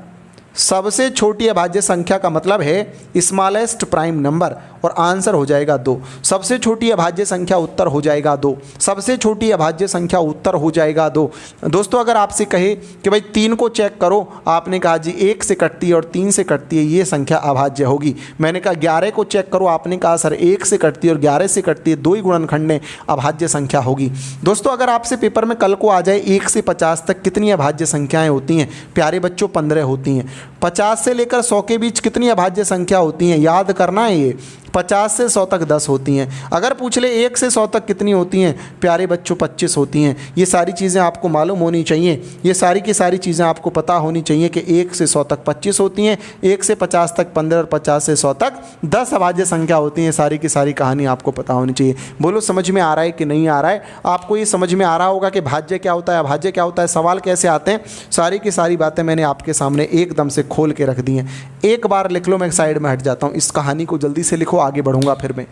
सबसे छोटी अभाज्य संख्या का मतलब है स्मॉलेस्ट प्राइम नंबर, और आंसर हो जाएगा 2। सबसे छोटी अभाज्य संख्या उत्तर हो जाएगा 2। सबसे छोटी अभाज्य संख्या उत्तर हो जाएगा 2। दोस्तों अगर आपसे कहे कि भाई 3 को चेक करो, आपने कहा जी 1 से कटती है और 3 से कटती है, ये संख्या अभाज्य होगी। मैंने कहा 11 को चेक करो, आपने कहा सर 1 से कटती है और 11 से कटती है, 2 ही गुणनखंड में, अभाज्य संख्या होगी। दोस्तों अगर आपसे पेपर में कल को आ जाए 1 से 50 तक कितनी अभाज्य संख्याएँ होती हैं? प्यारे बच्चों 15 होती हैं। 50 से लेकर 100 के बीच कितनी अभाज्य संख्या होती हैं? याद करना है ये। 50 से 100 तक 10 होती हैं। अगर पूछ ले 1 से 100 तक कितनी होती हैं? प्यारे बच्चों 25 होती हैं। ये सारी चीज़ें आपको मालूम होनी चाहिए, ये सारी की सारी चीज़ें आपको पता होनी चाहिए कि 1 से 100 तक 25 होती हैं, 1 से 50 तक 15 और 50 से 100 तक 10 अभाज्य संख्या होती हैं। सारी की सारी कहानी आपको पता होनी चाहिए। बोलो समझ में आ रहा है कि नहीं आ रहा है? आपको ये समझ में आ रहा होगा कि भाज्य क्या होता है, अभाज्य क्या होता है, सवाल कैसे आते हैं, सारी की सारी बातें मैंने आपके सामने एकदम से खोल के रख दी हैं। एक बार लिख लो, मैं साइड में हट जाता हूँ, इस कहानी को जल्दी से लिखो, आगे बढ़ूंगा फिर मैं।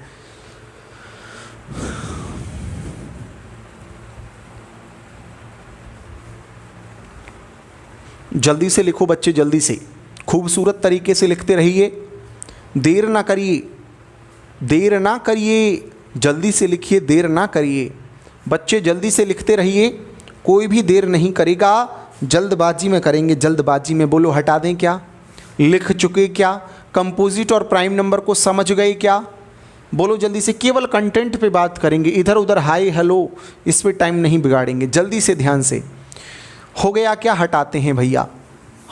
जल्दी से लिखो बच्चे, जल्दी से, खूबसूरत तरीके से लिखते रहिए, देर ना करिए, देर ना करिए, जल्दी से लिखिए, देर ना करिए। बच्चे जल्दी से लिखते रहिए, कोई भी देर नहीं करेगा, जल्दबाजी में करेंगे, जल्दबाजी में। बोलो हटा दें क्या? लिख चुके क्या? कंपोजिट और प्राइम नंबर को समझ गए क्या? बोलो जल्दी से। केवल कंटेंट पे बात करेंगे, इधर उधर हाय हेलो इस पे टाइम नहीं बिगाड़ेंगे। जल्दी से, ध्यान से। हो गया क्या? हटाते हैं भैया,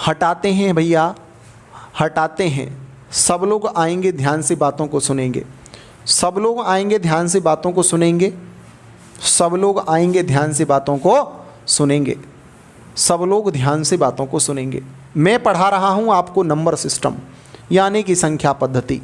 हटाते हैं भैया, हटाते हैं। सब लोग आएंगे, ध्यान से बातों को सुनेंगे, सब लोग आएंगे, ध्यान से बातों को सुनेंगे, सब लोग आएंगे, ध्यान से बातों को सुनेंगे, सब लोग ध्यान से बातों को सुनेंगे। मैं पढ़ा रहा हूँ आपको नंबर सिस्टम, यानी कि संख्या पद्धति।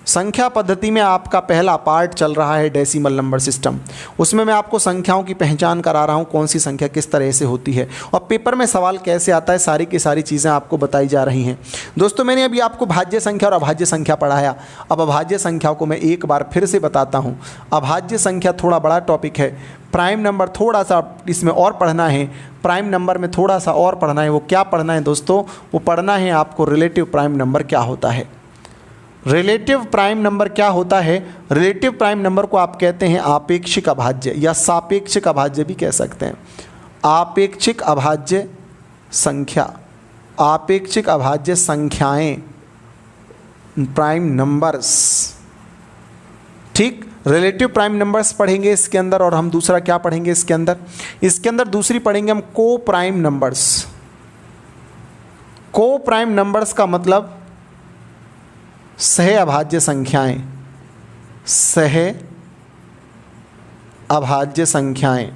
संख्या पद्धति में आपका पहला पार्ट चल रहा है डेसिमल नंबर सिस्टम। उसमें मैं आपको संख्याओं की पहचान करा रहा हूँ, कौन सी संख्या किस तरह से होती है और पेपर में सवाल कैसे आता है, सारी की सारी चीज़ें आपको बताई जा रही हैं। दोस्तों मैंने अभी आपको भाज्य संख्या और अभाज्य संख्या पढ़ाया, अब अभाज्य संख्याओं को मैं एक बार फिर से बताता हूँ। अभाज्य संख्या थोड़ा बड़ा टॉपिक है, प्राइम नंबर थोड़ा सा इसमें और पढ़ना है, प्राइम नंबर में थोड़ा सा और पढ़ना है। वो क्या पढ़ना है दोस्तों? वो पढ़ना है आपको रिलेटिव प्राइम नंबर क्या होता है। रिलेटिव प्राइम नंबर क्या होता है? रिलेटिव प्राइम नंबर को आप कहते हैं आपेक्षिक अभाज्य या सापेक्षिक अभाज्य भी कह सकते हैं। आपेक्षिक अभाज्य संख्या, आपेक्षिक अभाज्य संख्याएं, प्राइम नंबर्स। ठीक, रिलेटिव प्राइम नंबर्स पढ़ेंगे इसके अंदर, और हम दूसरा क्या पढ़ेंगे इसके अंदर? इसके अंदर दूसरी पढ़ेंगे हम को प्राइम नंबर्स। को प्राइम नंबर्स का मतलब सह अभाज्य संख्याएं, सह अभाज्य संख्याएं।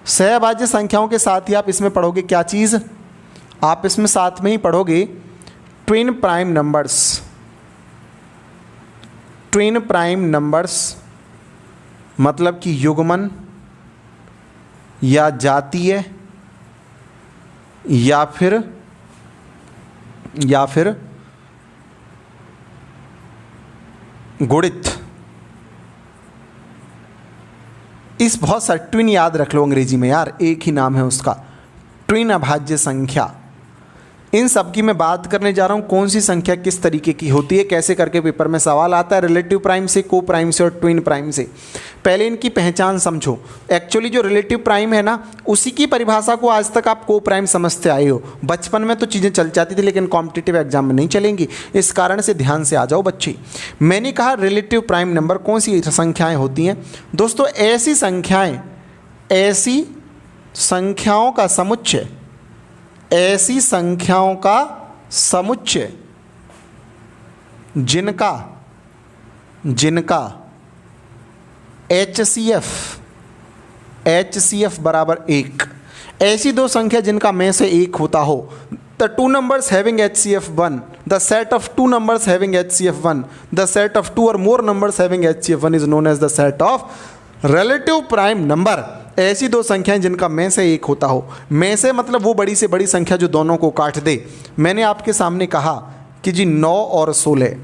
सह अभाज्य संख्याओं के साथ ही आप इसमें पढ़ोगे क्या चीज़? आप इसमें साथ में ही पढ़ोगे twin prime numbers. Twin prime numbers मतलब कि युग्मन या जातीय या फिर गुणित। इस बहुत सा ट्विन याद रख लो अंग्रेजी में यार, एक ही नाम है उसका, ट्विन अभाज्य संख्या। इन सब की मैं बात करने जा रहा हूँ, कौन सी संख्या किस तरीके की होती है, कैसे करके पेपर में सवाल आता है, रिलेटिव प्राइम से, को प्राइम से और ट्विन प्राइम से। पहले इनकी पहचान समझो। एक्चुअली जो रिलेटिव प्राइम है ना, उसी की परिभाषा को आज तक आप को प्राइम समझते आए हो। बचपन में तो चीज़ें चल जाती थी, लेकिन कॉम्पिटिटिव एग्जाम में नहीं चलेंगी, इस कारण से ध्यान से आ जाओ बच्चे। मैंने कहा रिलेटिव प्राइम नंबर कौन सी संख्याएँ होती हैं दोस्तों? ऐसी संख्याएँ, ऐसी संख्याओं का समुच्चय, ऐसी संख्याओं का समुच्चय जिनका HCF बराबर 1। ऐसी दो संख्या जिनका में से एक होता हो, the two numbers having HCF1, the set of two numbers having HCF1, the set of two or more numbers having HCF1 is known as the set of relative prime number. ऐसी दो संख्याएं जिनका में से एक होता हो, में से मतलब वो बड़ी से बड़ी संख्या जो दोनों को काट दे। मैंने आपके सामने कहा कि जी 9 और 16,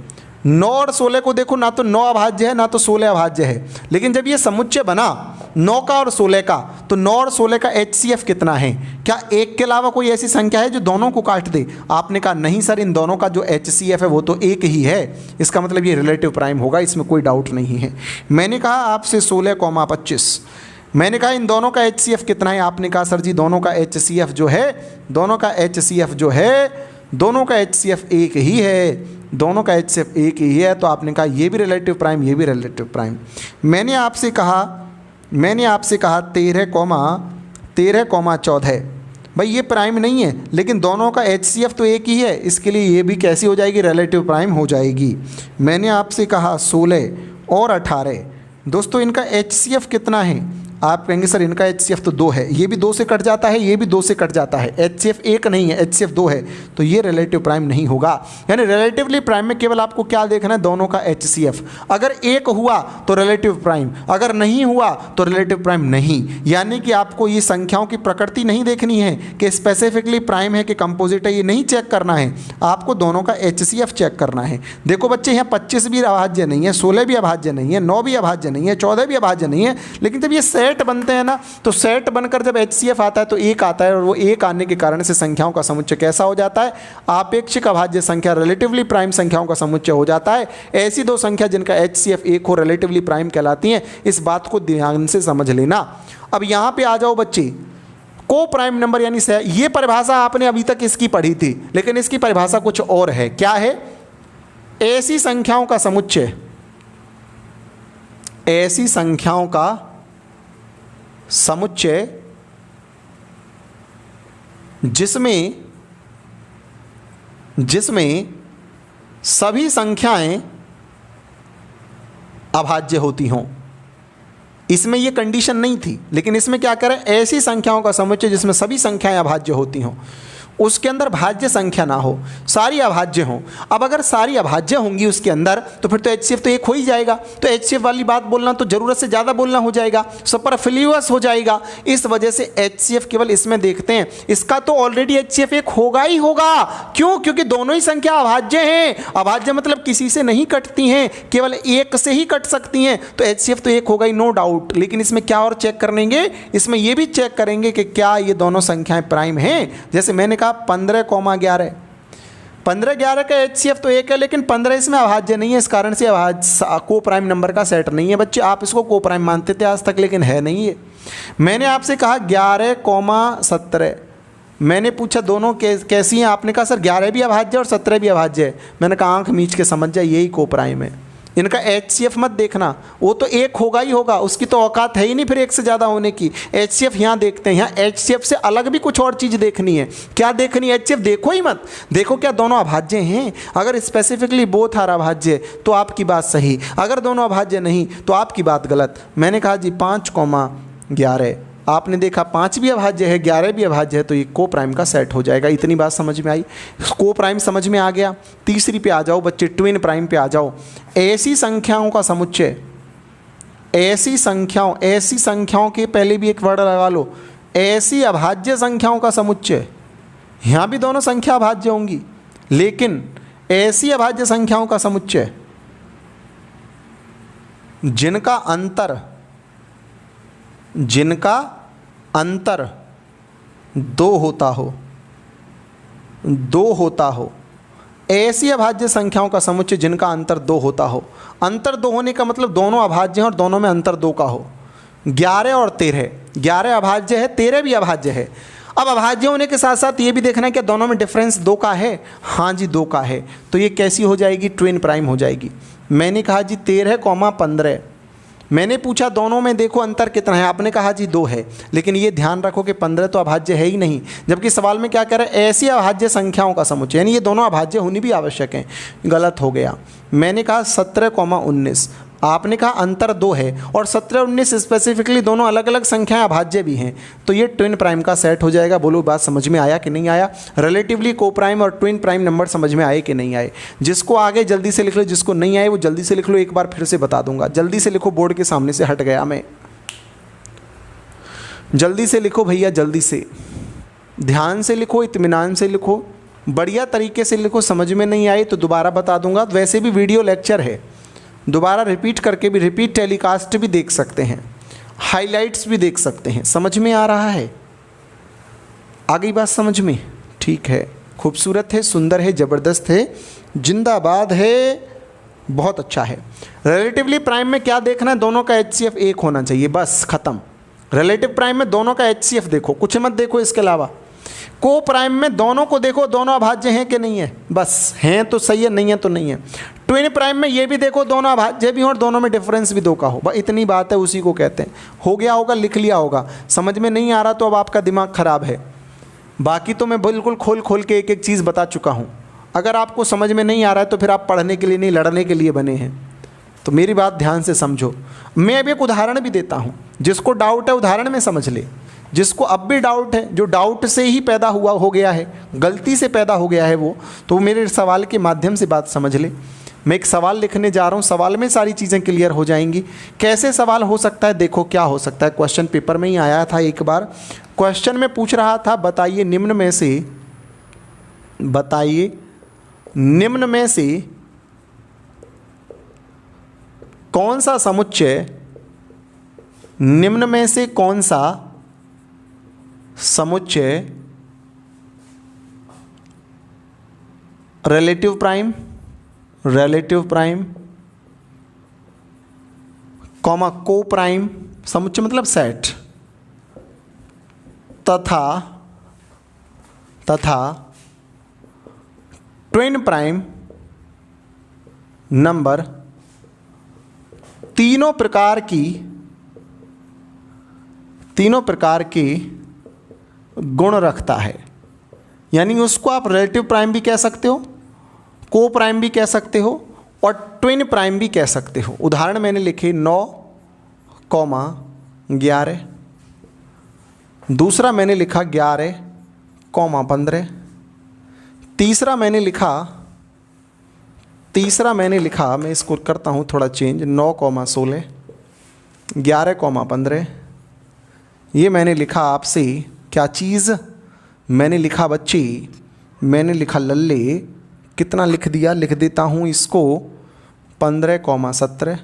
9 और 16 को देखो, ना तो 9 अभाज्य है ना तो 16 अभाज्य है, लेकिन जब ये समुच्चय बना 9 का और 16 का, तो 9 और 16 का HCF कितना है? क्या एक के अलावा कोई ऐसी संख्या है जो दोनों को काट दे? आपने कहा नहीं सर, इन दोनों का जो HCF है वो तो एक ही है, इसका मतलब ये रिलेटिव प्राइम होगा, इसमें कोई डाउट नहीं है। मैंने कहा आपसे 16,25, मैंने कहा इन दोनों का HCF कितना है? आपने कहा सर जी दोनों का HCF जो है, दोनों का HCF जो है, दोनों का HCF एक ही है, दोनों का HCF एक ही है। तो आपने कहा ये भी रिलेटिव प्राइम, ये भी रिलेटिव प्राइम। मैंने आपसे कहा 13,14, भाई ये प्राइम नहीं है, लेकिन दोनों का HCF तो एक ही है, इसके लिए ये भी कैसी हो जाएगी? रिलेटिव प्राइम हो जाएगी। मैंने आपसे कहा 16 और 18, दोस्तों इनका HCF कितना है? आप कहेंगे सर इनका HCF तो 2 है, ये भी 2 से कट जाता है, ये भी 2 से कट जाता है, HCF एक नहीं है, HCF 2 है, तो ये रिलेटिव प्राइम नहीं होगा। यानी रिलेटिवली प्राइम में केवल आपको क्या देखना है? दोनों का HCF। अगर एक हुआ तो रिलेटिव प्राइम, अगर नहीं हुआ तो रिलेटिव प्राइम नहीं। यानी कि आपको ये संख्याओं की प्रकृति नहीं देखनी है कि स्पेसिफिकली प्राइम है कि कंपोजिट है, ये नहीं चेक करना है, आपको दोनों का HCF चेक करना है। देखो बच्चे, यहाँ 25 भी अभाज्य नहीं है, 16 भी अभाज्य नहीं है, 9 भी अभाज्य नहीं है, 14 भी अभाज्य नहीं है, लेकिन जब ये सेट बनते हैं ना, तो सेट बनकर जब HCF आता है तो एक आता है, और वो एक आने के कारण से संख्याओं का समुच्चय कैसा हो जाता है? आपेक्षिक अभाज्य संख्या, रिलेटिवली प्राइम संख्याओं का समुच्चय हो जाता है। ऐसी दो संख्या जिनका HCF एक हो रिलेटिवली प्राइम कहलाती हैं। इस बात को ध्यान से समझ लेना। अब यहां पे आ जाओ बच्चे, को प्राइम नंबर यानी ये परिभाषा आपने अभी तक इसकी पढ़ी थी, लेकिन इसकी परिभाषा कुछ और है। क्या है? ऐसी संख्याओं का समुच्चय, ऐसी संख्याओं का समुच्चय जिसमें सभी संख्याएं अभाज्य होती हों। इसमें यह कंडीशन नहीं थी, लेकिन इसमें क्या करें? ऐसी संख्याओं का समुच्चय जिसमें सभी संख्याएं अभाज्य होती हों, उसके अंदर भाज्य संख्या ना हो, सारी अभाज्य हों। अब अगर सारी अभाज्य होंगी उसके अंदर, तो फिर तो HCF तो एक हो ही जाएगा, तो HCF वाली बात बोलना तो ज़रूरत से ज़्यादा बोलना हो जाएगा, सुपरफ्लुअस हो जाएगा। इस वजह से HCF केवल इसमें देखते हैं, इसका तो ऑलरेडी HCF एक होगा ही होगा। क्यों? क्योंकि दोनों ही संख्या अभाज्य हैं। अभाज्य मतलब किसी से नहीं कटती हैं, केवल एक से ही कट सकती हैं, तो HCF तो एक होगा ही, नो डाउट। लेकिन इसमें क्या और चेक करेंगे? इसमें यह भी चेक करेंगे कि क्या ये दोनों संख्याएं प्राइम हैं। जैसे मैंने कहा 15,11, 15,11 का HCF तो एक है, लेकिन 15 इसमें अभाज्य नहीं है, इस कारण से को प्राइम नंबर का सेट नहीं है। बच्चे आप इसको को प्राइम मानते थे आज तक, लेकिन है नहीं है। मैंने आपसे कहा 11,17, मैंने पूछा दोनों कैसी हैं? आपने कहा सर 11 भी अभाज्य और 17 भी अभाज्य है। मैंने कहा आंख मीच के समझ जाए, यही को प्राइम है। इनका HCF मत देखना, वो तो एक होगा ही होगा, उसकी तो औकात है ही नहीं फिर एक से ज़्यादा होने की। HCF यहाँ देखते हैं, यहाँ HCF से अलग भी कुछ और चीज़ देखनी है। क्या देखनी है? HCF देखो ही मत, देखो क्या दोनों अभाज्य हैं। अगर स्पेसिफिकली बोथ आर अभाज्य तो आपकी बात सही, अगर दोनों अभाज्य नहीं तो आपकी बात गलत। मैंने कहा जी 5,11, आपने देखा 5 भी अभाज्य है, 11 भी अभाज्य है, तो ये को प्राइम का सेट हो जाएगा। इतनी बात समझ में आई? को प्राइम समझ में आ गया। तीसरी पे आ जाओ बच्चे, ट्विन प्राइम पे आ जाओ। ऐसी संख्याओं का समुच्चय, ऐसी संख्याओं के पहले भी एक वर्ड लगा लो, ऐसी अभाज्य संख्याओं का समुच्चय। यहाँ भी दोनों संख्या अभाज्य होंगी, लेकिन ऐसी अभाज्य संख्याओं का समुच्चय जिनका अंतर 2 होता हो, ऐसी अभाज्य संख्याओं का समुच्चय जिनका अंतर 2 होता हो। अंतर 2 होने का मतलब दोनों अभाज्य हैं और दोनों में अंतर 2 का हो। 11 और 13, 11 अभाज्य है, 13 भी अभाज्य है। अब अभाज्य होने के साथ साथ ये भी देखना है कि दोनों में डिफरेंस 2 का है। हाँ जी 2 का है, तो ये कैसी हो जाएगी? ट्विन प्राइम हो जाएगी। मैंने कहा जी 13,15, मैंने पूछा दोनों में देखो अंतर कितना है, आपने कहा जी 2 है, लेकिन ये ध्यान रखो कि 15 तो अभाज्य है ही नहीं, जबकि सवाल में क्या कह रहा है? ऐसी अभाज्य संख्याओं का समुच्चय, यानी ये दोनों अभाज्य होनी भी आवश्यक है। गलत हो गया। मैंने कहा 17,19, आपने कहा अंतर 2 है और 17 19 स्पेसिफिकली दोनों अलग अलग संख्याएं अभाज्य भी हैं, तो ये ट्विन प्राइम का सेट हो जाएगा। बोलो बात समझ में आया कि नहीं आया? रिलेटिवली को प्राइम और ट्विन प्राइम नंबर समझ में आए कि नहीं आए? जिसको आगे जल्दी से लिख लो, जिसको नहीं आए वो जल्दी से लिख लो, एक बार फिर से बता दूंगा। जल्दी से लिखो, बोर्ड के सामने से हट गया मैं। जल्दी से लिखो भैया, जल्दी से, ध्यान से लिखो, इत्मीनान से लिखो, बढ़िया तरीके से लिखो। समझ में नहीं आई तो दोबारा बता दूंगा। वैसे भी वीडियो लेक्चर है, दोबारा रिपीट करके भी, रिपीट टेलीकास्ट भी देख सकते हैं, हाइलाइट्स भी देख सकते हैं। समझ में आ रहा है? आ गई बात समझ में? ठीक है, खूबसूरत है, सुंदर है, ज़बरदस्त है, जिंदाबाद है, बहुत अच्छा है। रिलेटिवली प्राइम में क्या देखना है? दोनों का HCF 1 होना चाहिए, बस खत्म। रिलेटिव प्राइम में दोनों का HCF देखो, कुछ मत देखो इसके अलावा। को प्राइम में दोनों को देखो, दोनों अभाज्य हैं कि नहीं है, बस हैं तो सही है, नहीं है तो नहीं है। ट्विन प्राइम में ये भी देखो दोनों अभाज्य भी हों और दोनों में डिफरेंस भी 2 का हो, बस इतनी बात है, उसी को कहते हैं। हो गया होगा, लिख लिया होगा। समझ में नहीं आ रहा तो अब आपका दिमाग खराब है, बाकी तो मैं बिल्कुल खोल खोल के एक एक चीज़ बता चुका हूँ। अगर आपको समझ में नहीं आ रहा है तो फिर आप पढ़ने के लिए नहीं, लड़ने के लिए बने हैं। तो मेरी बात ध्यान से समझो। मैं अब एक उदाहरण भी देता हूँ, जिसको डाउट है उदाहरण में समझ ले, जिसको अब भी डाउट है, जो डाउट से ही पैदा हुआ हो गया है, गलती से पैदा हो गया है वो, तो मेरे सवाल के माध्यम से बात समझ ले। मैं एक सवाल लिखने जा रहा हूँ, सवाल में सारी चीज़ें क्लियर हो जाएंगी। कैसे सवाल हो सकता है? देखो क्या हो सकता है। क्वेश्चन पेपर में ही आया था एक बार। क्वेश्चन में पूछ रहा था, बताइए निम्न में से, बताइए निम्न में से कौन सा समुच्चय, निम्न में से कौन सा समुच्चय relative prime, relative prime comma को प्राइम, समुच्चय मतलब सेट, तथा ट्विन प्राइम नंबर तीनों प्रकार की गुण रखता है। यानी उसको आप रिलेटिव प्राइम भी कह सकते हो, को प्राइम भी कह सकते हो और ट्विन प्राइम भी कह सकते हो। उदाहरण मैंने लिखे 9,11, दूसरा मैंने लिखा 11,15, तीसरा मैंने लिखा मैं इसको करता हूँ थोड़ा चेंज, 9,16, 11,15। ये मैंने लिखा आपसे क्या चीज़? मैंने लिखा बच्ची, मैंने लिखा लल्ले, कितना लिख दिया? लिख देता हूँ इसको 15,17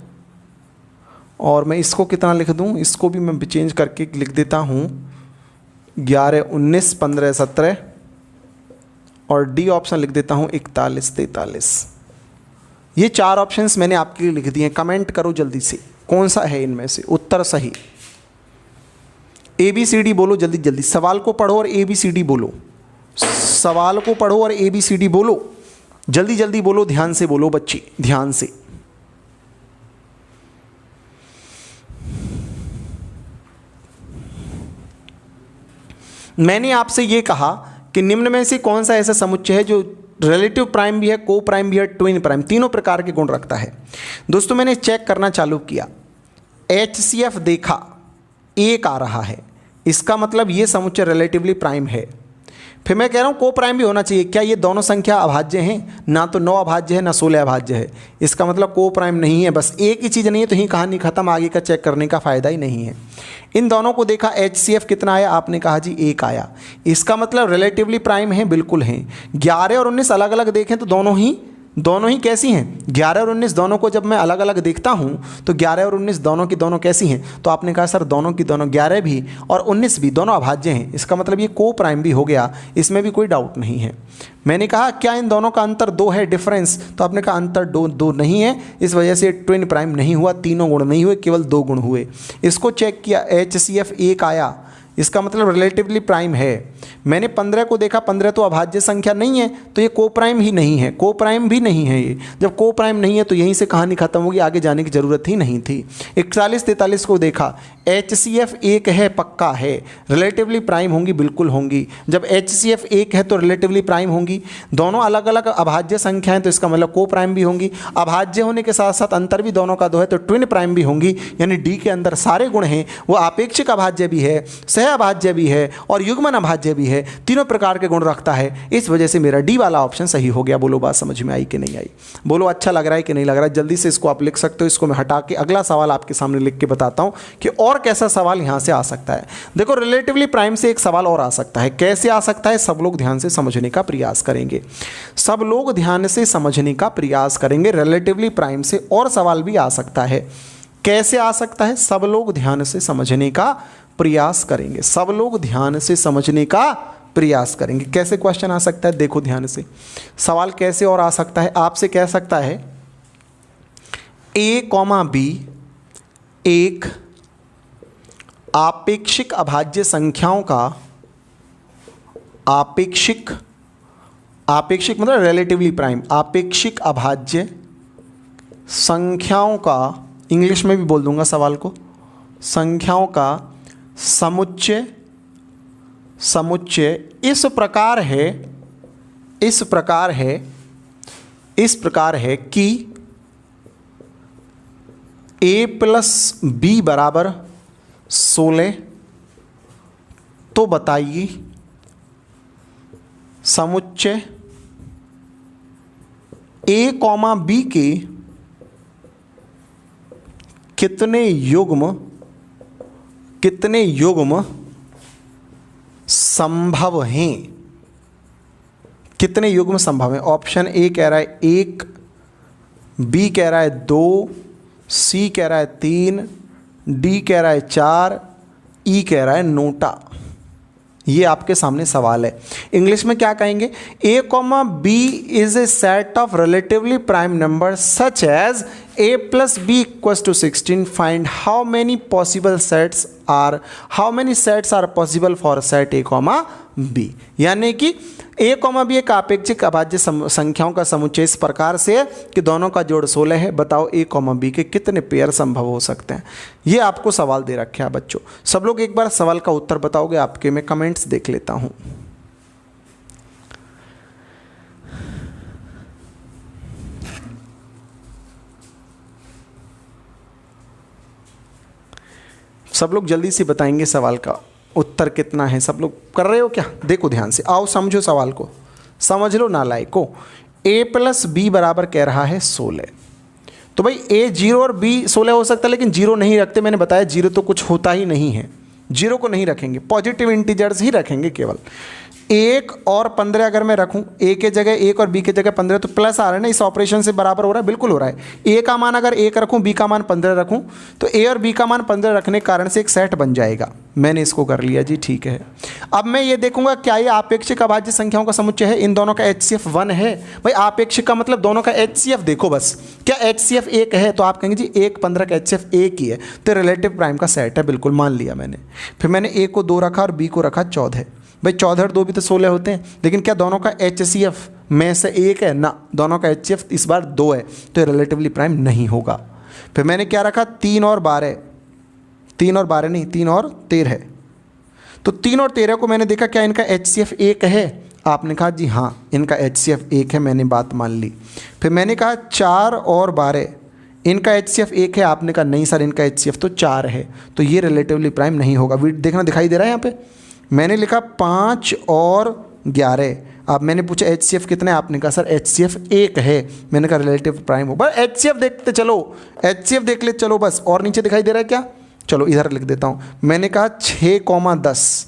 और मैं इसको कितना लिख दूँ? इसको भी मैं चेंज करके लिख देता हूँ 11,19, 15,17 और डी ऑप्शन लिख देता हूँ 41,43। ये 4 ऑप्शंस मैंने आपके लिए लिख दिए हैं। कमेंट करो जल्दी से, कौन सा है इनमें से उत्तर सही? ABCD बोलो जल्दी जल्दी। सवाल को पढ़ो और ABCD बोलो, सवाल को पढ़ो और ABCD बोलो, जल्दी जल्दी बोलो, ध्यान से बोलो बच्ची, ध्यान से। मैंने आपसे ये कहा कि निम्न में से कौन सा ऐसा समुच्चय है जो रिलेटिव प्राइम भी है, को प्राइम भी है, ट्विन प्राइम, तीनों प्रकार के गुण रखता है। दोस्तों मैंने चेक करना चालू किया, HCF देखा 1 आ रहा है, इसका मतलब ये समुच्चय रिलेटिवली प्राइम है। फिर मैं कह रहा हूँ को प्राइम भी होना चाहिए। क्या ये दोनों संख्या अभाज्य हैं? ना तो 9 अभाज्य है ना 16 अभाज्य है, इसका मतलब को प्राइम नहीं है। बस एक ही चीज़ नहीं है तो ही कहानी खत्म, आगे का चेक करने का फ़ायदा ही नहीं है। इन दोनों को देखा, HCF कितना आया? आपने कहा जी 1 आया, इसका मतलब रिलेटिवली प्राइम है, बिल्कुल हैं। 11 और 19 अलग अलग देखें तो दोनों ही कैसी हैं? 11 और 19 दोनों को जब मैं अलग अलग देखता हूँ तो 11 और 19 दोनों की दोनों कैसी हैं? तो आपने कहा सर दोनों की दोनों 11 भी और 19 भी दोनों अभाज्य हैं, इसका मतलब ये को प्राइम भी हो गया, इसमें भी कोई डाउट नहीं है। मैंने कहा क्या इन दोनों का अंतर 2 है, डिफरेंस? तो आपने कहा अंतर 2 नहीं है, इस वजह से ट्विन प्राइम नहीं हुआ, तीनों गुण नहीं हुए, केवल 2 गुण हुए। इसको चेक किया, HCF 1 आया, इसका मतलब रिलेटिवली प्राइम है। मैंने 15 को देखा, 15 तो अभाज्य संख्या नहीं है, तो ये को प्राइम ही नहीं है, को प्राइम भी नहीं है ये। जब को प्राइम नहीं है तो यहीं से कहानी खत्म होगी, आगे जाने की ज़रूरत ही नहीं थी। 41, 43 को देखा, HCF 1 है, पक्का है, रिलेटिवली प्राइम होंगी, बिल्कुल होंगी। जब HCF 1 है तो रिलेटिवली प्राइम होंगी। दोनों अलग अलग अभाज्य संख्या हैं तो इसका मतलब को प्राइम भी होंगी। अभाज्य होने के साथ साथ अंतर भी दोनों का 2 है तो ट्विन प्राइम भी होंगी। यानी डी के अंदर सारे गुण हैं, वो आपेक्षिक अभाज्य भी है, सह अभाज्य भी है और युग्मन अभाज्य भी है, तीनों प्रकार के गुण रखता है। इस वजह से मेरा डी वाला ऑप्शन सही हो गया। बोलो बात समझ में आई कि नहीं आई? बोलो अच्छा लग रहा है कि नहीं लग रहा है? जल्दी से इसको आप लिख सकते हो। इसको मैं हटा के अगला सवाल आपके सामने लिख के बताता हूं कि और कैसा सवाल यहां से आ सकता है। देखो रिलेटिवली प्राइम से एक सवाल और आ सकता है। कैसे आ सकता है? सब लोग ध्यान से समझने का प्रयास करेंगे, सब लोग ध्यान से समझने का प्रयास करेंगे। रिलेटिवली प्राइम से और सवाल भी आ सकता है। कैसे आ सकता है? सब लोग ध्यान से समझने का प्रयास करेंगे, सब लोग ध्यान से समझने का प्रयास करेंगे। कैसे क्वेश्चन आ सकता है? देखो ध्यान से सवाल कैसे और आ सकता है। आपसे कह सकता है A, B एक आपेक्षिक अभाज्य संख्याओं का, आपेक्षिक मतलब रिलेटिवली प्राइम, आपेक्षिक अभाज्य संख्याओं का, इंग्लिश में भी बोल दूंगा सवाल को, संख्याओं का समुच्चय इस प्रकार है कि A+B बराबर 16। तो बताइए समुच्चय A, B के कितने युग्म संभव हैं? कितने युग्म संभव हैं? ऑप्शन ए कह रहा है 1, बी कह रहा है 2, सी कह रहा है 3, डी कह रहा है 4, ई कह रहा है नोटा। ये आपके सामने सवाल है। इंग्लिश में क्या कहेंगे? A, B is a set of relatively prime number such as A+B equals to 16. Find how many sets are possible for set A, B. यानी कि A, B एक आपेक्षिक अभाज्य संख्याओं का समुच्चय इस प्रकार से है कि दोनों का जोड़ 16 है। बताओ A, B के कितने पेयर संभव हो सकते हैं? ये आपको सवाल दे रखे हैं बच्चों। सब लोग एक बार सवाल का उत्तर बताओगे? आपके मैं कमेंट्स देख लेता हूं। सब लोग जल्दी से बताएंगे सवाल का उत्तर कितना है। सब लोग कर रहे हो क्या? देखो ध्यान से, आओ समझो सवाल को, समझ लो नालायक को। A+B बराबर कह रहा है 16। तो भाई A 0 और B 16 हो सकता है, लेकिन 0 नहीं रखते। मैंने बताया 0 तो कुछ होता ही नहीं है, 0 को नहीं रखेंगे, पॉजिटिव इंटीजर्स ही रखेंगे केवल। 1 और 15 अगर मैं रखूं, A के जगह 1 और B के जगह 15, तो प्लस आ रहा है ना, इस ऑपरेशन से बराबर हो रहा है, बिल्कुल हो रहा है। A का मान अगर 1 रखूं, B का मान 15 रखूं, तो A और B का मान 15 रखने के कारण से एक सेट बन जाएगा। मैंने इसको कर लिया जी, ठीक है। अब मैं ये देखूंगा क्या ये आपेक्षिक अभाज्य संख्याओं का समुच्चय है? इन दोनों का HCF 1 है। भाई आपेक्षिक का मतलब दोनों का HCF देखो बस, क्या HCF 1 है? तो आप कहेंगे जी 1, 15 का HCF 1 ही है, तो रिलेटिव प्राइम का सेट है, बिल्कुल मान लिया मैंने। फिर मैंने A को 2 रखा और B को रखा 14। भाई 14 और 2 भी तो 16 होते हैं, लेकिन क्या दोनों का HCF में से 1 है? ना, दोनों का HCF इस बार 2 है, तो रिलेटिवली प्राइम नहीं होगा। फिर मैंने क्या रखा? 3 और 12, 3 और 12 नहीं, 3 और 13। तो 3 और 13 को मैंने देखा क्या इनका HCF 1 है? आपने कहा जी हाँ, इनका HCF 1 है, मैंने बात मान ली। फिर मैंने कहा 4 और 12 इनका HCF 1 है। आपने कहा नहीं सर, इनका HCF तो 4 है, तो ये रिलेटिवली प्राइम नहीं होगा। देखना दिखाई दे रहा है यहाँ पे, मैंने लिखा 5 और 11। अब मैंने पूछा HCF कितना है? आपने कहा सर HCF 1 है। मैंने कहा रिलेटिव प्राइम होगा। HCF देखते चलो, HCF देख ले चलो बस। और नीचे दिखाई दे रहा है क्या? चलो इधर लिख देता हूँ। मैंने कहा 6,10।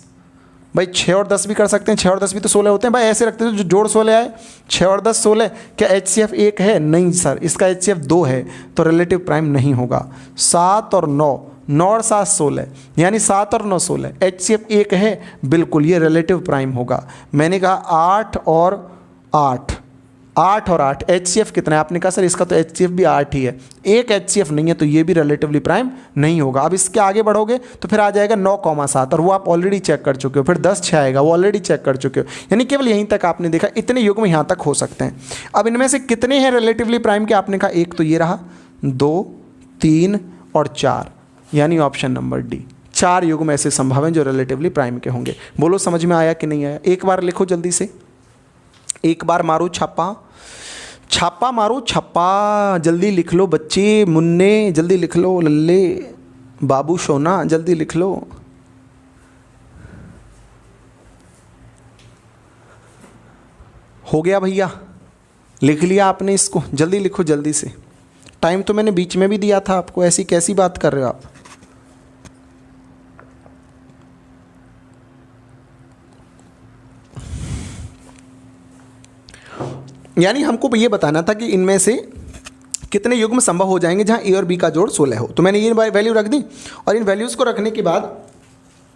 भाई 6 और 10 भी कर सकते हैं, 6 और 10 भी तो 16 होते हैं। भाई ऐसे रखते हैं जो जोड़ 16 आए, 6 और 10 16। क्या HCF 1 है? नहीं सर, इसका HCF 2 है, तो रिलेटिव प्राइम नहीं होगा। 7 और 9, 9 और 7 16, यानी 7 और 9 16। HCF 1 है, बिल्कुल ये रिलेटिव प्राइम होगा। मैंने कहा 8 और 8, 8 और 8, HCF कितना है? आपने कहा सर इसका तो HCF भी 8 ही है, एक HCF नहीं है तो ये भी रिलेटिवली प्राइम नहीं होगा। अब इसके आगे बढ़ोगे तो फिर आ जाएगा 9,7 और वो आप ऑलरेडी चेक कर चुके हो। फिर 10 6 आएगा, वो ऑलरेडी चेक कर चुके हो। यानी केवल यहीं तक आपने देखा, इतने युग्म यहाँ तक हो सकते हैं। अब इनमें से कितने हैं रिलेटिवली प्राइम के? आपने कहा एक तो ये रहा, 2 3 और 4, यानी ऑप्शन नंबर डी। 4 युग्म ऐसे संभव हैं जो रिलेटिवली प्राइम के होंगे। बोलो समझ में आया कि नहीं आया? एक बार लिखो जल्दी से, एक बार मारो छापा, छापा मारो छापा, जल्दी लिख लो बच्चे, मुन्ने जल्दी लिख लो, लल्ले बाबू सोना जल्दी लिख लो। हो गया भैया, लिख लिया आपने इसको? जल्दी लिखो जल्दी से, टाइम तो मैंने बीच में भी दिया था आपको, ऐसी कैसी बात कर रहे हो आप? यानी हमको ये बताना था कि इनमें से कितने युग्म संभव हो जाएंगे जहां ए और बी का जोड़ 16 हो। तो मैंने ये वैल्यू रख दी और इन वैल्यूज़ को रखने के बाद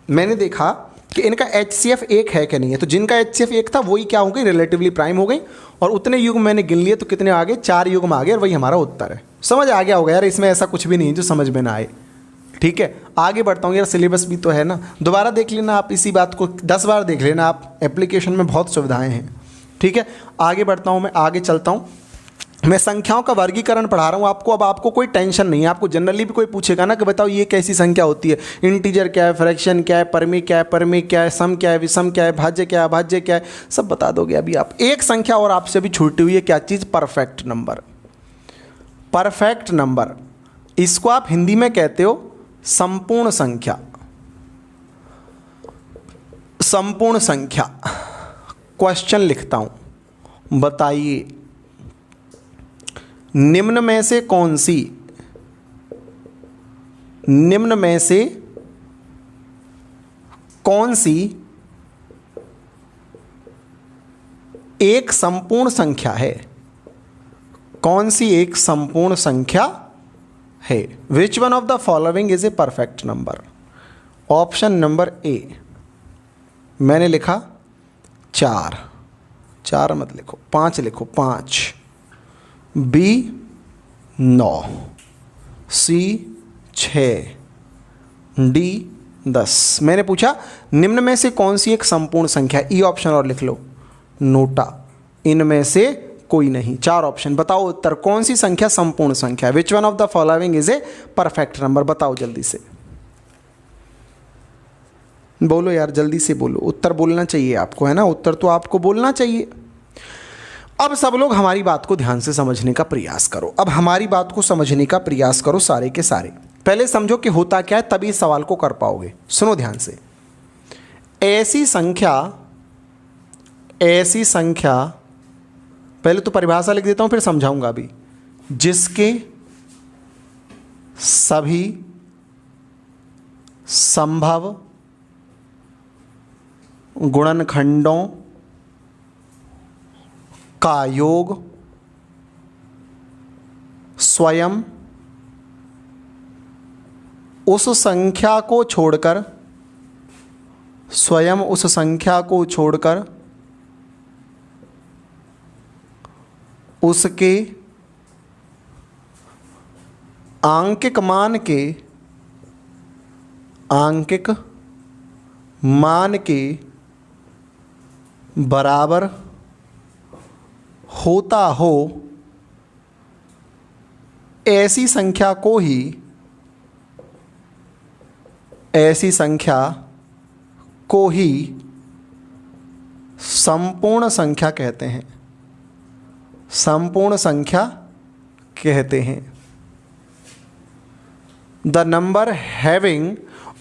मैंने देखा कि इनका HCF 1 है कि नहीं है। तो जिनका HCF 1 था वही क्या हो गई? रिलेटिवली प्राइम हो गई। और उतने युग्म मैंने गिन लिए तो कितने आ गए? 4 युग्म आ गए और वही हमारा उत्तर है। समझ आ गया होगा यार, इसमें ऐसा कुछ भी नहीं है जो समझ में ना आए। ठीक है, आगे बढ़ता हूँ यार, सिलेबस भी तो है ना, दोबारा देख लेना आप इसी बात को, 10 बार देख लेना आप, एप्लीकेशन में बहुत सुविधाएं हैं। ठीक है, आगे बढ़ता हूँ, मैं आगे चलता हूँ। मैं संख्याओं का वर्गीकरण पढ़ा रहा हूँ आपको। अब आपको कोई टेंशन नहीं है, आपको जनरली भी कोई पूछेगा ना कि बताओ ये कैसी संख्या होती है, इंटीजर क्या है, फ्रैक्शन क्या है, परिमेय क्या है, परिमेय क्या है, सम क्या है, विषम क्या है, भाज्य क्या है, अभाज्य क्या है, सब बता दोगे अभी आप। एक संख्या और आपसे भी छूटी हुई है, क्या चीज़? Perfect number. परफेक्ट नंबर, इसको आप हिंदी में कहते हो संपूर्ण संख्या। संपूर्ण संख्या। क्वेश्चन लिखता हूं, बताइए निम्न में से कौन सी, निम्न में से कौन सी एक संपूर्ण संख्या है? कौन सी एक संपूर्ण संख्या है? Which one of the following is a perfect number? Option number ए, मैंने लिखा 4, 4 मत लिखो, 5 लिखो, 5, बी 9, सी 6, डी 10। मैंने पूछा निम्न में से कौन सी एक संपूर्ण संख्या? ई ऑप्शन और लिख लो, नोटा, इनमें से कोई नहीं। 4 ऑप्शन, बताओ उत्तर, कौन सी संख्या संपूर्ण संख्या है? Which one of the following is a perfect number? बताओ जल्दी से, बोलो यार जल्दी से बोलो, उत्तर बोलना चाहिए आपको, है ना, उत्तर तो आपको बोलना चाहिए। अब सब लोग हमारी बात को ध्यान से समझने का प्रयास करो। अब हमारी बात को समझने का प्रयास करो सारे के सारे। पहले समझो कि होता क्या है, तभी इस सवाल को कर पाओगे। सुनो ध्यान से, ऐसी संख्या, ऐसी संख्या, पहले तो परिभाषा लिख देता हूं फिर समझाऊंगा अभी, जिसके सभी संभव गुणनखंडों का योग स्वयं उस संख्या को छोड़कर, स्वयं उस संख्या को छोड़कर उसके आंकिक मान के, आंकिक मान के बराबर होता हो, ऐसी संख्या को ही, ऐसी संख्या को ही संपूर्ण संख्या कहते हैं। संपूर्ण संख्या कहते हैं। The number having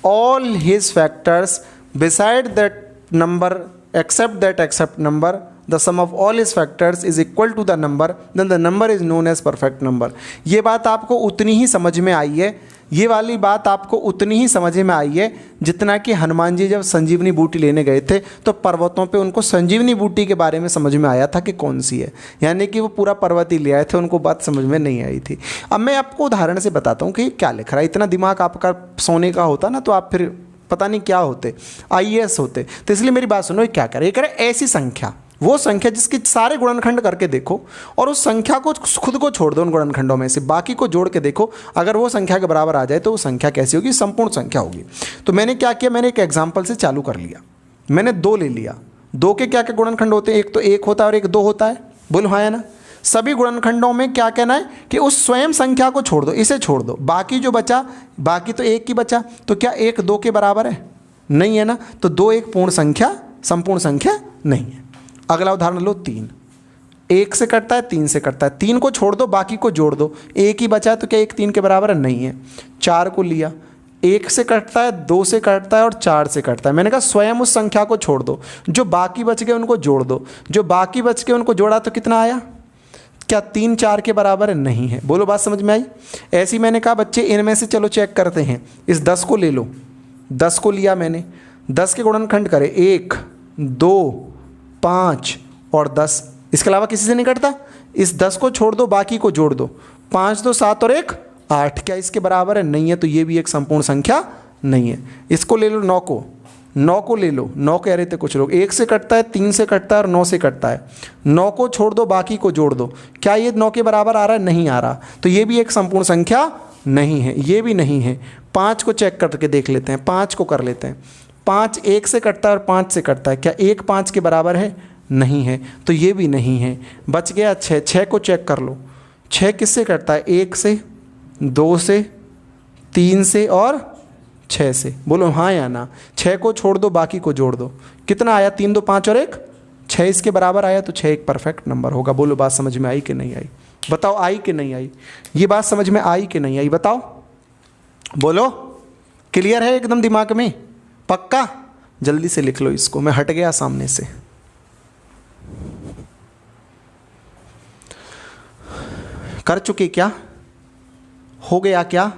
all his factors beside that number except number, the sum of all his factors is equal to the number, then the number is known as perfect number। ये बात आपको उतनी ही समझ में आई है, ये वाली बात आपको उतनी ही समझ में आई है जितना कि हनुमान जी जब संजीवनी बूटी लेने गए थे तो पर्वतों पे उनको संजीवनी बूटी के बारे में समझ में आया था कि कौन सी है, यानी कि वो पूरा पर्वत ही ले आए थे, उनको बात समझ में नहीं आई थी। अब मैं आपको उदाहरण से बताता हूँ कि क्या लिख रहा है। इतना दिमाग आपका सोने का होता ना तो आप फिर पता नहीं क्या होते, IAS होते। तो इसलिए मेरी बात सुनो, क्या करे, ये करे ऐसी संख्या, वो संख्या जिसके सारे गुणनखंड करके देखो और उस संख्या को खुद को छोड़ दो उन गुणनखंडों में से, बाकी को जोड़ के देखो, अगर वो संख्या के बराबर आ जाए तो वो संख्या कैसी होगी? संपूर्ण संख्या होगी। तो मैंने क्या किया, मैंने एक एग्जाम्पल से चालू कर लिया। मैंने 2 ले लिया। 2 के क्या क्या गुणनखंड होते हैं? एक तो 1 होता है और एक 2 होता है। बोलो हाँ या ना? सभी गुणनखंडों में क्या कहना है कि उस स्वयं संख्या को छोड़ दो, इसे छोड़ दो, बाकी जो बचा, बाकी तो 1 ही बचा, तो क्या 1 2 के बराबर है? नहीं है ना। तो 2 एक पूर्ण संख्या, संपूर्ण संख्या नहीं है। अगला उदाहरण लो 3। 1 से कटता है, 3 से कटता है, 3 को छोड़ दो, बाकी को जोड़ दो, 1 ही बचा है, तो क्या 1 3 के बराबर है? नहीं है। 4 को लिया, 1 से कटता है, 2 से कटता है और 4 से कटता है। मैंने कहा स्वयं उस संख्या को छोड़ दो, जो बाकी बच गए उनको जोड़ दो। जो बाकी बच गए उनको जोड़ा तो कितना आया? क्या 3 4 के बराबर है? नहीं है। बोलो बात समझ में आई? ऐसी मैंने कहा बच्चे इनमें से चलो चेक करते हैं। इस 10 को ले लो, 10 को लिया मैंने, 10 के गुणनखंड करे 1 2 5 और 10, इसके अलावा किसी से नहीं कटता। इस 10 को छोड़ दो, बाकी को जोड़ दो, 5 2 7 और 1 8, क्या इसके बराबर है? नहीं है। तो ये भी एक संपूर्ण संख्या नहीं है। इसको ले लो 9 को, 9 को ले लो, 9 कह रहे थे कुछ लोग, 1 से कटता है, 3 से कटता है और 9 से कटता है। 9 को छोड़ दो, बाकी को जोड़ दो, क्या ये 9 के बराबर आ रहा है? नहीं आ रहा। तो ये भी एक संपूर्ण संख्या नहीं है, ये भी नहीं है। 5 को चेक करके देख लेते हैं, 5 को कर लेते हैं। 5 1 से कटता है और 5 से कटता है, क्या 1 5 के बराबर है? नहीं है। तो ये भी नहीं है। बच गया 6। 6 को चेक कर लो, 6 किससे कटता है? 1 से, 2 से, 3 से और 6 से। बोलो हाँ या ना? 6 को छोड़ दो, बाकी को जोड़ दो, कितना आया? 3 2 5 और 1 6 इसके बराबर आया। तो 6 एक परफेक्ट नंबर होगा। बोलो बात समझ में आई कि नहीं आई? बताओ आई कि नहीं आई? ये बात समझ में आई कि नहीं आई? बताओ, बोलो। क्लियर है एकदम दिमाग में? पक्का? जल्दी से लिख लो इसको, मैं हट गया सामने से। कर चुके क्या? हो गया क्या?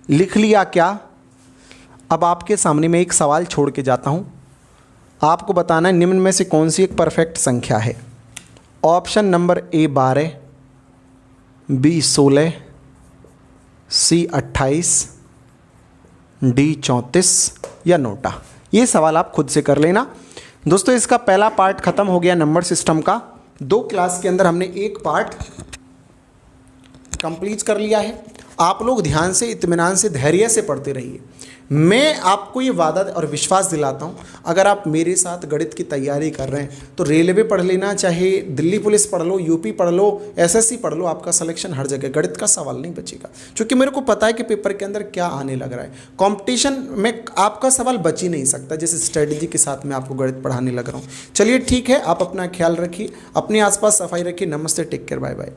लिख लिया क्या? अब आपके सामने मैं एक सवाल छोड़ के जाता हूं, आपको बताना है निम्न में से कौन सी एक परफेक्ट संख्या है। Option number A 12, B 16, C 28, D 34 या नोटा। ये सवाल आप खुद से कर लेना। दोस्तों इसका पहला पार्ट खत्म हो गया नंबर सिस्टम का। 2 क्लास के अंदर हमने एक पार्ट कंप्लीट कर लिया है। आप लोग ध्यान से, इत्मीनान से, धैर्य से पढ़ते रहिए। मैं आपको ये वादा और विश्वास दिलाता हूँ, अगर आप मेरे साथ गणित की तैयारी कर रहे हैं तो रेलवे पढ़ लेना, चाहे दिल्ली पुलिस पढ़ लो, यूपी पढ़ लो, एसएससी पढ़ लो, आपका सिलेक्शन हर जगह, गणित का सवाल नहीं बचेगा। क्योंकि मेरे को पता है कि पेपर के अंदर क्या आने लग रहा है। कंपटीशन में आपका सवाल बच ही नहीं सकता, जैसे स्ट्रेटजी के साथ मैं आपको गणित पढ़ाने लग रहा हूँ। चलिए ठीक है, आप अपना ख्याल रखिए, अपने आसपास सफाई रखिए। नमस्ते, टेक केयर, बाय बाय।